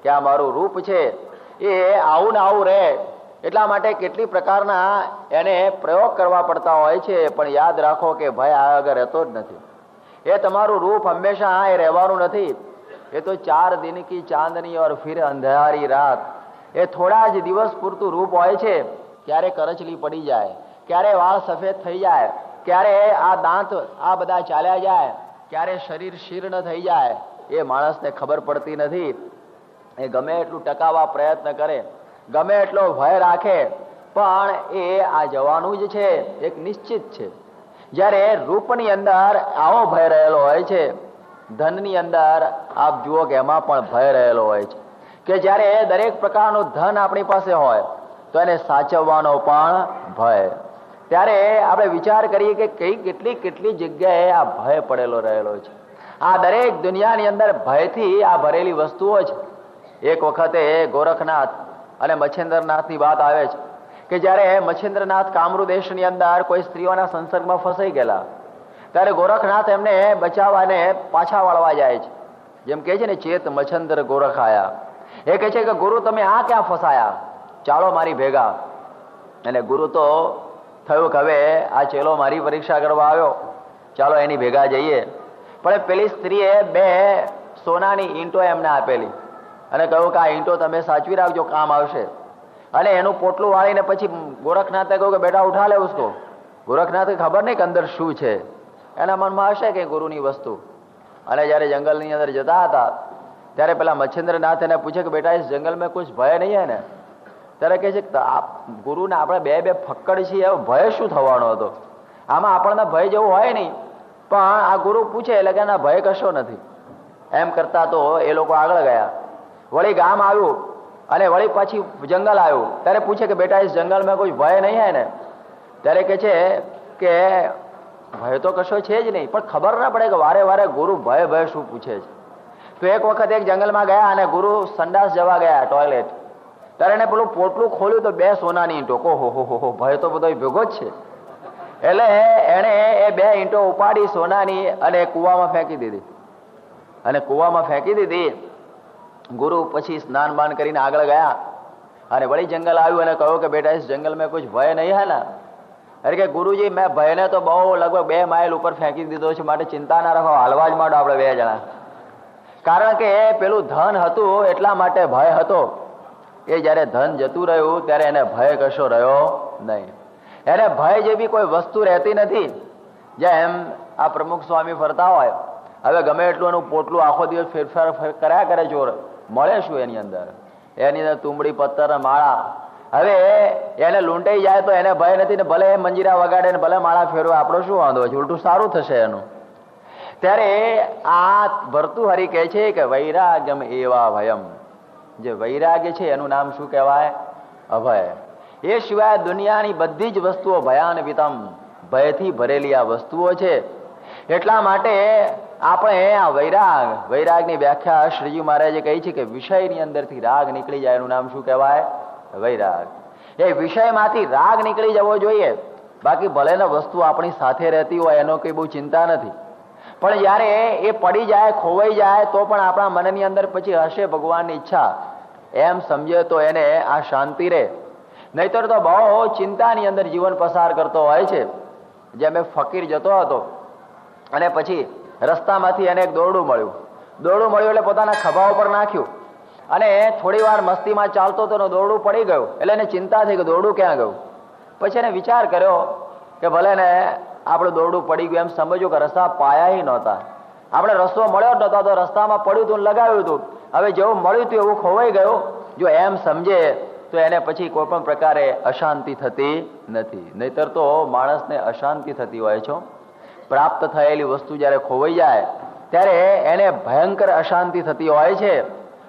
કે આ મારું રૂપ છે એ આવું ને આવું રહે. એટલા માટે કેટલી પ્રકારના એને પ્રયોગ કરવા પડતા હોય છે. પણ યાદ રાખો કે ભય આ આગળ રહેતો જ નથી. એ તમારું રૂપ હંમેશા એ રહેવાનું નથી. એ તો 4 દિન કી ચાંદની ઓર ફિર અંધારી રાત. એ થોડા જ દિવસ પૂરતું રૂપ હોય છે. ક્યારે કરચલી પડી જાય, ક્યારે વાળ સફેદ થઈ જાય, ક્યારે આ દાંત આ બધા ચાલ્યા જાય, ક્યારે શરીર શીર્ણ થઈ જાય, એ માણસને ખબર પડતી નથી. એ ગમે એટલું ટકાવવા પ્રયત્ન કરે, ગમે એટલો ભય રાખે, પણ એ આ જવાનું જ છે, એક નિશ્ચિત છે. જ્યારે રૂપની અંદર આવો ભય રહેલો હોય છે, ધનની અંદર આપ જુઓ કે એમાં પણ ભય રહેલો હોય છે. કે જ્યારે દરેક પ્રકારનું ધન આપણી પાસે હોય તો એને સાચવવાનો પણ ભય. ત્યારે આપણે વિચાર કરીએ કે કેટલી કેટલી જગ્યાએ આ ભય પડેલો રહેલો છે. આ દરેક દુનિયાની અંદર ભયથી આ ભરેલી વસ્તુઓ છે. એક વખતે ગોરખનાથ અને મચ્છેન્દ્રનાથની વાત આવે છે કે જ્યારે મચ્છેન્દ્રનાથ કામરૂ દેશની અંદર કોઈ સ્ત્રીઓના સંસર્ગમાં ફસાઈ ગયેલા, ત્યારે ગોરખનાથ એમને બચાવવાને પાછા વાળવા જાય છે. જેમ કે છે ને ચેત મચ્છેન્દ્ર ગોરખ આયા. એ કહે છે કે ગુરુ તમે આ ક્યાં ફસાયા, ચાલો મારી ભેગા. અને ગુરુ તો થયું કે હવે આ ચેલો મારી પરીક્ષા કરવા આવ્યો, ચાલો એની ભેગા જઈએ. પણ પેલી સ્ત્રીએ 2 સોનાની ઈંટો એમને આપેલી અને કહ્યું કે આ ઈંટો તમે સાચવી રાખજો, કામ આવશે. અને એનું પોટલું વાળીને પછી ગોરખનાથે કહ્યું કે બેટા ઉઠા લે ઉસકો. ગોરખનાથે ખબર નહીં કે અંદર શું છે, એના મનમાં હશે કે ગુરુની વસ્તુ. અને જ્યારે જંગલની અંદર જતા હતા ત્યારે પેલા મચ્છેન્દ્રનાથ એને પૂછે કે બેટા ઇસ જંગલ में कुछ ભય નહીં હે ને? ત્યારે કહે છે કે ગુરુને આપણે બે ફક્કડ છીએ, એવો ભય શું થવાનો હતો? આમાં આપણને ભય જેવું હોય નહીં. પણ આ ગુરુ પૂછે એટલે કે ના, ભય કશો નથી. એમ કરતા તો એ લોકો આગળ ગયા. વળી ગામ આવ્યું અને વળી પાછી જંગલ આવ્યું. ત્યારે પૂછે કે બેટા ઇસ જંગલ में कुछ ભય નહીં હે ને? ત્યારે કહે છે કે ભય તો કશો છે જ નહીં, પણ ખબર ના પડે કે વારે વારે ગુરુ ભય શું પૂછે છે. તો એક વખત એક જંગલમાં ગયા અને ગુરુ સંડાસ જવા ગયા, ટોયલેટ. ત્યારે એને પેલું પોટલું ખોલ્યું તો 2 સોનાની ઈંટો. હો ભય તો બધો ભેગો જ છે. એટલે એને એ 2 ઈંટો ઉપાડી સોનાની અને કુવામાં ફેંકી દીધી. અને કુવામાં ફેંકી દીધી. ગુરુ પછી સ્નાન બાન કરીને આગળ ગયા અને વળી જંગલ આવ્યું અને કહ્યું કે બેટા ઇસ જંગલ में कुछ ભય નહીં હે ને? અરે કે ગુરુજી મેં ભયને તો બહુ લગભગ 2 માઇલ ઉપર ફેંકી દીધો છે, માટે ચિંતા ના રાખો, હાલવા જ માંડો આપણે 2 જણા. કારણ કે પેલું ધન હતું એટલા માટે ભય હતો. એ જ્યારે ધન જતું રહ્યું ત્યારે એને ભય કશો રહ્યો નહીં. એને ભય જેવી કોઈ વસ્તુ રહેતી નથી. જેમ આ પ્રમુખ સ્વામી ફરતા હોય, હવે ગમે એટલું એનું પોટલું આખો દિવસ ફેરફાર કર્યા કરે ચોર, મળે શું એની અંદર? એની અંદર તુંબડી પત્તર માળા. હવે એને લૂંટાઈ જાય તો એને ભય નથી ને, ભલે મંજીરા વગાડે ને ભલે માળા ફેરવે, આપણો શું વાંધો છે? ઉલટું સારું થશે એનું. ત્યારે આ ભર્તુહરિ કહે છે કે વૈરાગ્યમ એવા ભયમ. જે વૈરાગ્ય છે એનું નામ શું કહેવાય? અભય. એ સિવાય દુનિયાની બધી જ વસ્તુઓ ભયાન્વિતમ, ભયથી ભરેલી આ વસ્તુઓ છે. એટલા માટે આપણે આ વૈરાગની વ્યાખ્યા શ્રીજી મહારાજે કહી છે કે વિષયની અંદરથી રાગ નીકળી જાય એનું નામ શું કહેવાય? વૈરાગ. એ વિષયમાંથી રાગ નીકળી જવો જોઈએ. બાકી ભલે ને વસ્તુ આપણી સાથે રહેતી હોય એનો કઈ બહુ ચિંતા નથી, પણ જ્યારે એ પડી જાય, ખોવાઈ જાય તો પણ આપણા મનની અંદર પછી હશે ભગવાનની ઈચ્છા. એમ સમજે તો એને આ શાંતિ રહે. નહીતર તો બહુ ચિંતાની અંદર જીવન પસાર કરતો હોય છે. જેમ એક ફકીર જતો હતો અને પછી રસ્તામાંથી એને એક દોરડું મળ્યું એટલે પોતાના ખભા ઉપર નાખ્યું અને થોડી વાર મસ્તીમાં ચાલતો હતો ને દોરડું પડી ગયું. એટલે એને ચિંતા થઈ કે દોરડું ક્યાં ગયું. પછી એને વિચાર કર્યો કે ભલે ને આપણું દોરડું પડી ગયું, એમ સમજ્યું કે રસ્તા પાયા નહોતા, આપણે રસ્તો મળ્યો જ નહોતો, તો રસ્તામાં પડ્યું હતું લગાવ્યું હતું, હવે જેવું મળ્યું હતું એવું ખોવાઈ ગયું. જો એમ સમજે તો એને પછી કોઈ પણ પ્રકારે અશાંતિ થતી નથી. નહીતર તો માણસને અશાંતિ થતી હોય છે. પ્રાપ્ત થયેલી વસ્તુ જ્યારે ખોવાઈ જાય ત્યારે એને ભયંકર અશાંતિ થતી હોય છે.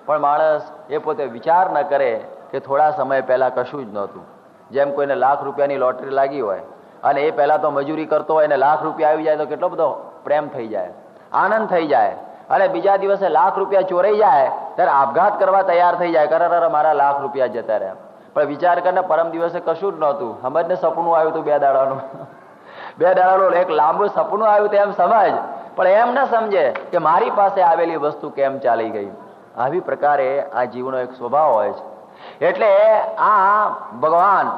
પણ માણસ એ પોતે વિચાર ન કરે કે થોડા સમય પહેલા કશું જ નહોતું. જેમ કોઈને લાખ રૂપિયાની લોટરી લાગી હોય અને એ પહેલા તો મજૂરી કરતો હોય અને લાખ રૂપિયા આવી જાય તો કેટલો બધો પ્રેમ થઈ જાય, આનંદ થઈ જાય. અને બીજા દિવસે લાખ રૂપિયા ચોરાઈ જાય ત્યારે આપઘાત કરવા તૈયાર થઈ જાય, કરે મારા લાખ રૂપિયા જતા રહ્યા. પણ વિચાર કરીને પરમ દિવસે કશું જ નહોતું. સમજને સપનું આવ્યું હતું 2 દાડાનું, 2 દાડાનું એક લાંબુ સપનું આવ્યું તેમ સમજ, પણ એમ ન સમજે કે મારી પાસે આવેલી વસ્તુ કેમ ચાલી ગઈ. આવી પ્રકારે આ જીવનો એક સ્વભાવ હોય છે. એટલે આ ભગવાન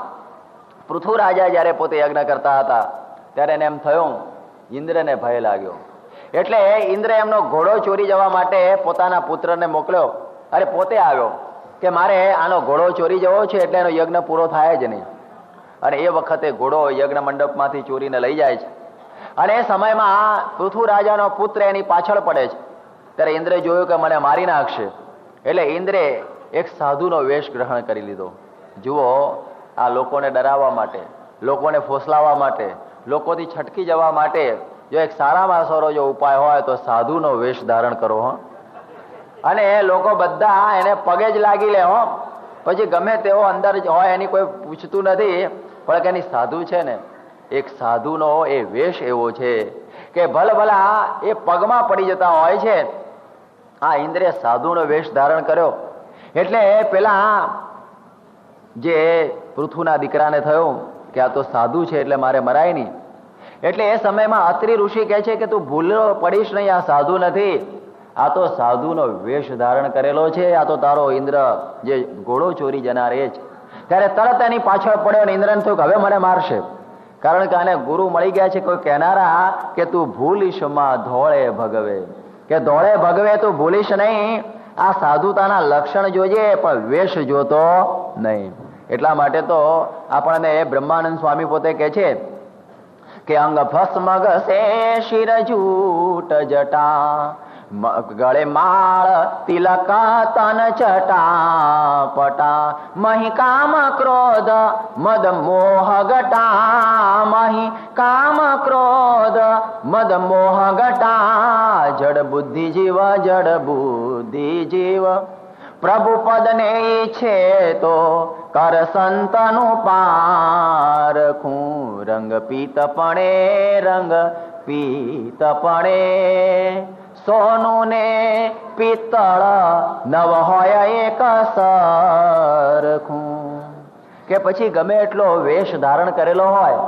પૃથુ રાજા જયારે પોતે યજ્ઞ કરતા હતા ત્યારે એને એમ થયું, ઇન્દ્રને ભય લાગ્યો. એટલે ઇન્દ્ર એમનો ઘોડો ચોરી જવા માટે પોતાના પુત્રને મોકલ્યો. અરે પોતે આવ્યો કે મારે આનો ઘોડો ચોરી જવો છે, એટલે એનો યજ્ઞ પૂરો થાય જ નહીં. અને એ વખતે ઘોડો યજ્ઞ મંડપમાંથી ચોરીને લઈ જાય છે. અને એ સમયમાં પૃથુ રાજાનો પુત્ર એની પાછળ પડે છે. ત્યારે ઇન્દ્રે જોયું કે મને મારી નાખશે. એટલે ઇન્દ્રે એક સાધુનો વેશ ગ્રહણ કરી લીધો. જુઓ, આ લોકોને ડરાવવા માટે, લોકોને ફોસલાવવા માટે, લોકોથી છટકી જવા માટે જો એક સારામાં સારો જો ઉપાય હોય તો સાધુનો વેશ ધારણ કરો. અને લોકો બધા એને પગે જ લાગી લે. પછી ગમે તેવો અંદર હોય એની કોઈ પૂછતું નથી. પણ કે એની સાધુ છે ને, એક સાધુનો એ વેશ એવો છે કે ભલા એ પગમાં પડી જતા હોય છે. આ ઇન્દ્રે સાધુનો વેશ ધારણ કર્યો એટલે પેલા જે પૃથુના દીકરાને થયું કે આ તો સાધુ છે એટલે મારે મરાય નહીં. એટલે એ સમયમાં અત્રિ ઋષિ કહે છે કે તું ભૂલો પડીશ નહીં, આ સાધુ નથી, આ તો સાધુનો વેશ ધારણ કરેલો છે, આ તો તારો ઇન્દ્ર જે ઘોડો ચોરી જનાર એ છે. ત્યારે તરત એની પાછળ પડ્યો અને ઇન્દ્રને થયું કે હવે મને મારશે. કારણ કે આને ગુરુ મળી ગયા છે કોઈ કહેનારા કે તું ભૂલીશ માં ધોળે ભગવે, કે ધોળે ભગવે તું ભૂલીશ નહીં. આ સાધુતાના લક્ષણ જોજે પણ વેશ જોતો નહીં. એટલા માટે તો આપણને બ્રહ્માનંદ સ્વામી પોતે કહે છે કે અંગ ભસ્મ ઘસે શિર જૂટ જટા, ગળે માળ તિલક તન ચટા પટા, મહી કામ ક્રોધ મદ મોહ ગટા, મહી કામ ક્રોધ મદ મોહ ગટા, જડ બુદ્ધિ જીવ પ્રભુ પદ ને ઈચ્છે તો કર સંતનું પારખું, રંગ પીતપણે સોનું ને પિત્તળ નવ હોય એક સરખું. કે પછી ગમે એટલો વેશ ધારણ કરેલો હોય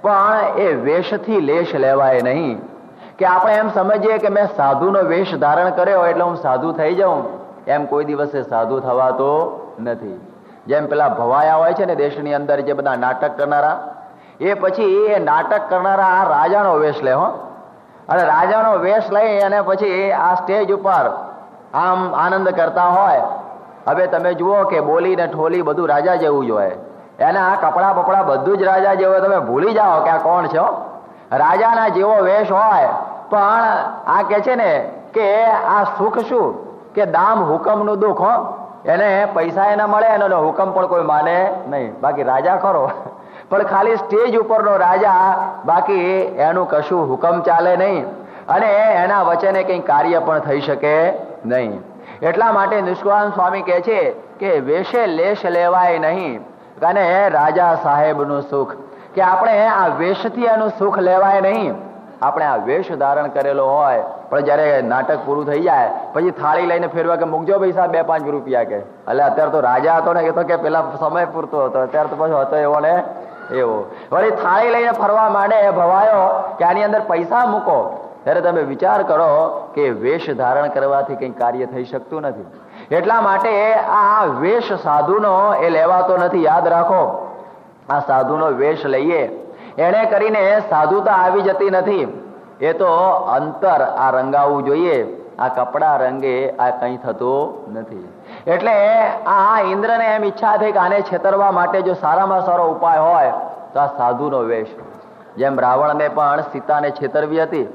પણ એ વેશથી લેશ લેવાય નહીં. કે આપણે એમ સમજીએ કે મેં સાધુનો વેશ ધારણ કર્યો એટલે હું સાધુ થઈ જાઉં, એમ કોઈ દિવસે સાધુ થવાતો નથી. જેમ પેલા ભવાયા હોય છે ને દેશની અંદર જે બધા નાટક કરનારા, એ પછી એ નાટક કરનારા રાજાનો વેશ લે. અને રાજાનો વેશ લઈ અને પછી આ સ્ટેજ ઉપર આમ આનંદ કરતા હોય. હવે તમે જુઓ કે બોલી ને ઠોલી બધું રાજા જેવું જ હોય, એના કપડા બપડા બધું જ રાજા જેવું હોય. તમે ભૂલી જાઓ કે આ કોણ છે. રાજાના જેવો વેશ હોય. પણ આ કે છે ને કે આ સુખ શું કે દામ હુકમનું દુઃખ. એને પૈસા એના મળે એનો હુકમ પણ કોઈ માને નહીં. બાકી રાજા ખરો પણ ખાલી સ્ટેજ ઉપરનો રાજા, બાકી એનું કશું હુકમ ચાલે નહીં અને એના વચને કંઈ કાર્ય પણ થઈ શકે નહીં. એટલા માટે નિષ્કાળાનંદ સ્વામી કહે છે કે વેશે લેશ લેવાય નહીં અને રાજા સાહેબનું સુખ, કે આપણે આ વેશથી એનું સુખ લેવાય નહીં. આપણે આ વેશ ધારણ કરેલો હોય પણ જયારે નાટક પૂરું થઈ જાય પછી થાળી લઈને ફેરવા કે મૂકજો પૈસા 2-5 રૂપિયા કે. એટલે અત્યારે તો રાજા હતો ને એ તો કે પેલા સમય પૂરતો હતો, અત્યારે તો પછી હતો એવો ને એવો. વળી થાળી લઈને ફરવા માંડે ભવાયો કે આની અંદર પૈસા મૂકો. ત્યારે તમે વિચાર કરો કે વેશ ધારણ કરવાથી કંઈ કાર્ય થઈ શકતું નથી. એટલા માટે આ વેશ સાધુનો એ લેવાતો નથી. યાદ રાખો, આ સાધુનો વેશ લઈએ એને કરીને સાધુતા આવી જતી નથી. એ તો અંતર આ રંગાવવું જોઈએ. આ કપડા રંગે આ કંઈ થતું નથી. એટલે આ ઇન્દ્રને એમ ઈચ્છા થઈ કે આને છેતરવા માટે જો સારામાં સારો ઉપાય હોય તો આ સાધુનો વેશ. જેમ રાવણને પણ સીતાને છેતરવી હતી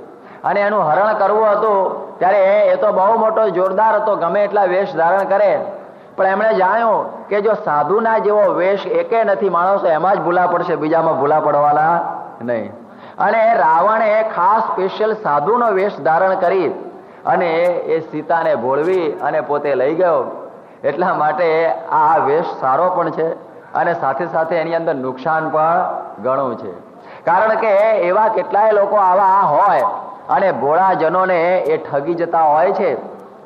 અને એનું હરણ કરવું હતું, ત્યારે એ તો બહુ મોટો જોરદાર હતો, ગમે એટલા વેશ ધારણ કરે. પણ એમણે જાણ્યું કે જો સાધુના જેવો વેશ એકે નથી, માણસો એમાં જ ભૂલા પડશે, બીજામાં ભૂલા પડવાના નહીં. અને રાવણે ખાસ સ્પેશિયલ સાધુનો વેશ ધારણ કરી અને એ સીતાને ભોળવી અને પોતે લઈ ગયો. એટલા માટે આ વેશ સારો પણ છે અને સાથે સાથે એની અંદર નુકસાન પણ ઘણું છે. કારણ કે એવા કેટલાય લોકો આવા હોય અને ભોળાજનોને એ ઠગી જતા હોય છે.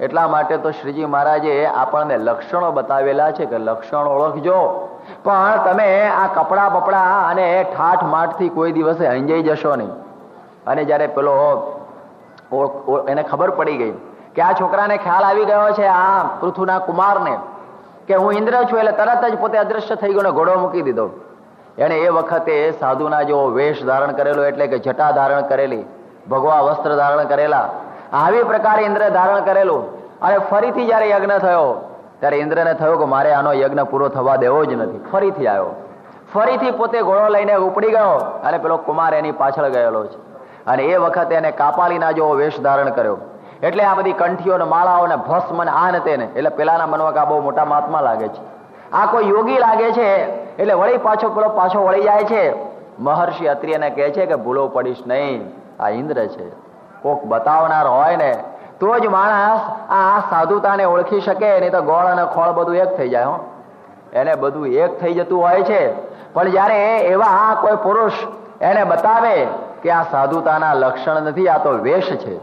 એટલા માટે તો શ્રીજી મહારાજે આપણને લક્ષણો બતાવેલા છે કે લક્ષણો ઓળખજો. પણ તમે આ કપડા બપડા અને ઠાઠ માઠથી કોઈ દિવસે અંજાઈ જશો નહીં. અને જયારે પેલો એને ખબર પડી ગઈ કે આ છોકરાને ખ્યાલ આવી ગયો છે આ પૃથુના કુમારને કે હું ઇન્દ્ર છું, એટલે તરત જ પોતે અદ્રશ્ય થઈ ગયો ને ઘોડો મૂકી દીધો. એને એ વખતે સાધુના જેવો વેશ ધારણ કરેલો, એટલે કે જટા ધારણ કરેલી, ભગવા વસ્ત્ર ધારણ કરેલા, આવી પ્રકારે ઇન્દ્ર ધારણ કરેલું. અને ફરીથી જયારે યજ્ઞ થયો ત્યારે ઇન્દ્રને થયું કે મારે આનો યજ્ઞ પૂરો થવા દેવો જ નથી. ફરીથી આવ્યો, ફરીથી પોતે ઘોડો લઈને ઉપડી ગયો અને પેલો કુમાર એની પાછળ ગયેલો છે. અને એ વખતે એને કાપાલીના જેવો વેશ ધારણ કર્યો. એટલે આ બધી કંઠીઓ ને માળાઓ ને ભસ્મ ને આ ને તેને, એટલે પેલાના મનમાં કે આ બહુ મોટા મહાત્મા લાગે છે, આ કોઈ યોગી લાગે છે. એટલે વળી પાછો વળી જાય છે. મહર્ષિ અત્રિયને કહે છે કે ભૂલો પડીશ નહીં, આ ઇન્દ્ર છે. કોક બતાવનાર હોય ને તો જ માણસ આ સાધુતાને ઓળખી શકે, નહીં તો ગોળ અને ખોળ બધું એક થઈ જાય. એને બધું એક થઈ જતું હોય છે. પણ જયારે એવા કોઈ પુરુષ એને બતાવે કે આ સાધુતાના લક્ષણ નથી, આ તો વેશ છે,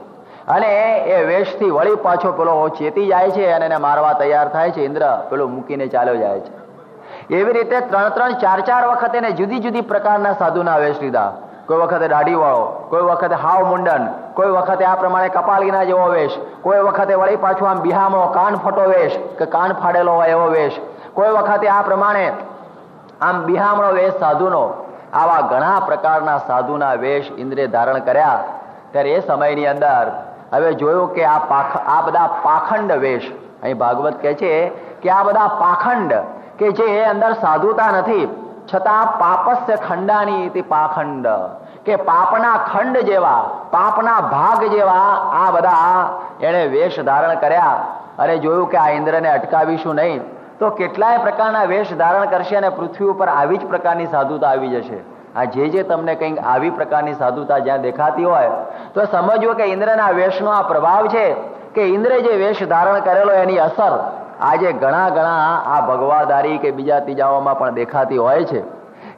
અને એ વેશથી વળી પાછો પેલો ચેતી જાય છે અને એને મારવા તૈયાર થાય છે. ઇન્દ્ર પેલો મૂકીને ચાલ્યો જાય છે. એવી રીતે 3-4 વખત એને જુદી જુદી પ્રકારના સાધુના વેશ લીધા. કોઈ વખતે દાઢી વાળો, કોઈ વખતે હાવ મુંડન, કોઈ વખતે આ પ્રમાણે કપાલીના જેવો વેશ, કોઈ વખતે વળી પાછું આમ બિહામો કાન ફટો વેશ કે કાન ફાડેલો હોય એવો વેશ, કોઈ વખતે આ પ્રમાણે આમ બિહામણો વેશ સાધુનો. આવા ઘણા પ્રકારના સાધુના વેશ ઇન્દ્રે ધારણ કર્યા. ત્યારે એ સમયની અંદર હવે જોયું કે આ બધા પાખંડ વેશ, અહીં ભાગવત કહે છે કે આ બધા પાખંડ કે જે અંદર સાધુતા નથી છતાં પાપસ્ય ખંડાની પાખંડ, કે પાપના ખંડ જેવા, પાપના ભાગ જેવા આ બધા એને વેશ ધારણ કર્યા. અને જોયું કે આ ઇન્દ્રને અટકાવીશું નહીં તો કેટલાય પ્રકારના વેશ ધારણ કરશે અને પૃથ્વી ઉપર આવી જ પ્રકારની સાધુતા આવી જશે. આ જે તમને કંઈક આવી પ્રકારની સાધુતા જ્યાં દેખાતી હોય તો સમજવું કે ઇન્દ્રના વેશનો આ પ્રભાવ છે, કે ઇન્દ્રે જે વેશ ધારણ કરેલો એની અસર આજે ઘણા આ ભગવાધારી કે બીજા ત્રીજાઓમાં પણ દેખાતી હોય છે.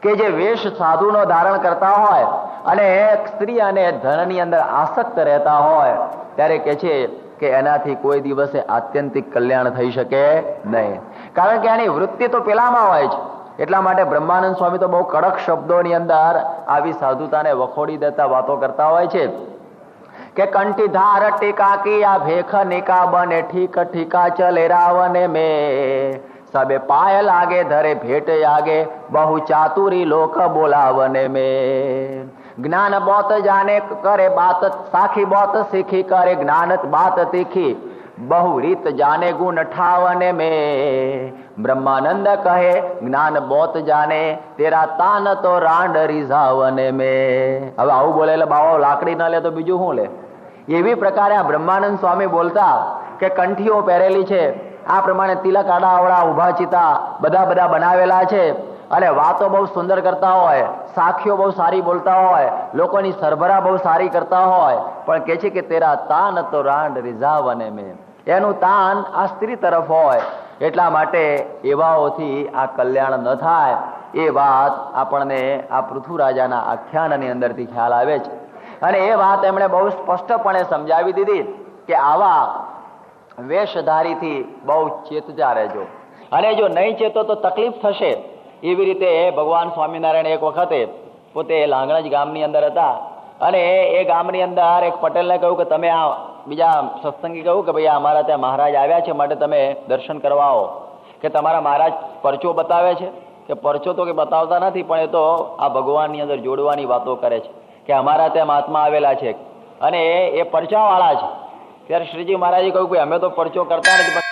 કે જે વેશ સાધુનો ધારણ કરતા હોય અને સ્ત્રી અને ધનની અંદર આસક્ત રહેતા હોય ત્યારે કે છે કે એનાથી કોઈ દિવસે આત્યંતિક કલ્યાણ થઈ શકે નહીં. કારણ કે એની વૃત્તિ તો પેલામાં હોય છે. એટલા માટે બ્રહ્માનંદ સ્વામી તો બહુ કડક શબ્દોની અંદર આવી સાધુતાને વખોડી દેતા વાતો કરતા હોય છે કે કંઠી ધાર ટીકા કી આ ભેખ નિકા બને ઠીક ઠીકા ચલે રાવને મેં સબે પાય લાગે ધરે ભેટ આગે બહુ ચાતુરી લોક બોલાવને મેં જ્ઞાન બોત જાને કરે બાત સાખી બોત શીખી કરે જ્ઞાનત બાત તીખી બહુ રીત જાને ગુણ ઠાવને મેં બ્રહ્માનંદ કહે જ્ઞાન બોત જાને તેરા તાન તો રાંડ રીઝાવને મેં. હવે આવું બોલે એટલે બાવા લાકડી ન લે તો બીજું શું લે? એવી પ્રકારે આ બ્રહ્માનંદ સ્વામી બોલતા કે કંઠીઓ પહેરેલી છે, આ પ્રમાણે તિલક આડાવડા ઉભા ચિતા બધા બનાવેલા છે અને વાતો બહુ સુંદર કરતા હોય, સાખીઓ બહુ સારી બોલતા હોય, લોકોની સરભરા બહુ સારી કરતા હોય, પણ કે છે કે તેરા તાન તો રાંડ રીઝાવને મેં, એનું તાન આ સ્ત્રી તરફ હોય. એટલા માટે એવાઓથી આ કલ્યાણ ન થાય એ વાત આપણને આ પૃથ્વીરાજાના આખ્યાનની અંદરથી ખ્યાલ આવે છે. અને એ વાત એમણે બહુ સ્પષ્ટપણે સમજાવી દીધી કે આવા વેશધારીથી બહુ ચેતતા રહેજો, અને જો નહીં ચેતો તો તકલીફ થશે. એવી રીતે ભગવાન સ્વામિનારાયણ એક વખતે પોતે લાંગણજ ગામની અંદર હતા અને એ ગામની અંદર એક પટેલને કહ્યું કે તમે આ બીજા સત્સંગી કહ્યું કે ભાઈ અમારા ત્યાં મહારાજ આવ્યા છે માટે તમે દર્શન કરવા આવો. કે તમારા મહારાજ પરચો બતાવે છે? કે પરચો તો કે બતાવતા નથી, પણ એ તો આ ભગવાનની અંદર જોડવાની વાતો કરે છે કે અમારા ત્યાં મહાત્મા આવેલા છે અને એ પરચાવાળા છે. ત્યારે શ્રીજી મહારાજે કહ્યું કે અમે તો પરચો કરતા નથી,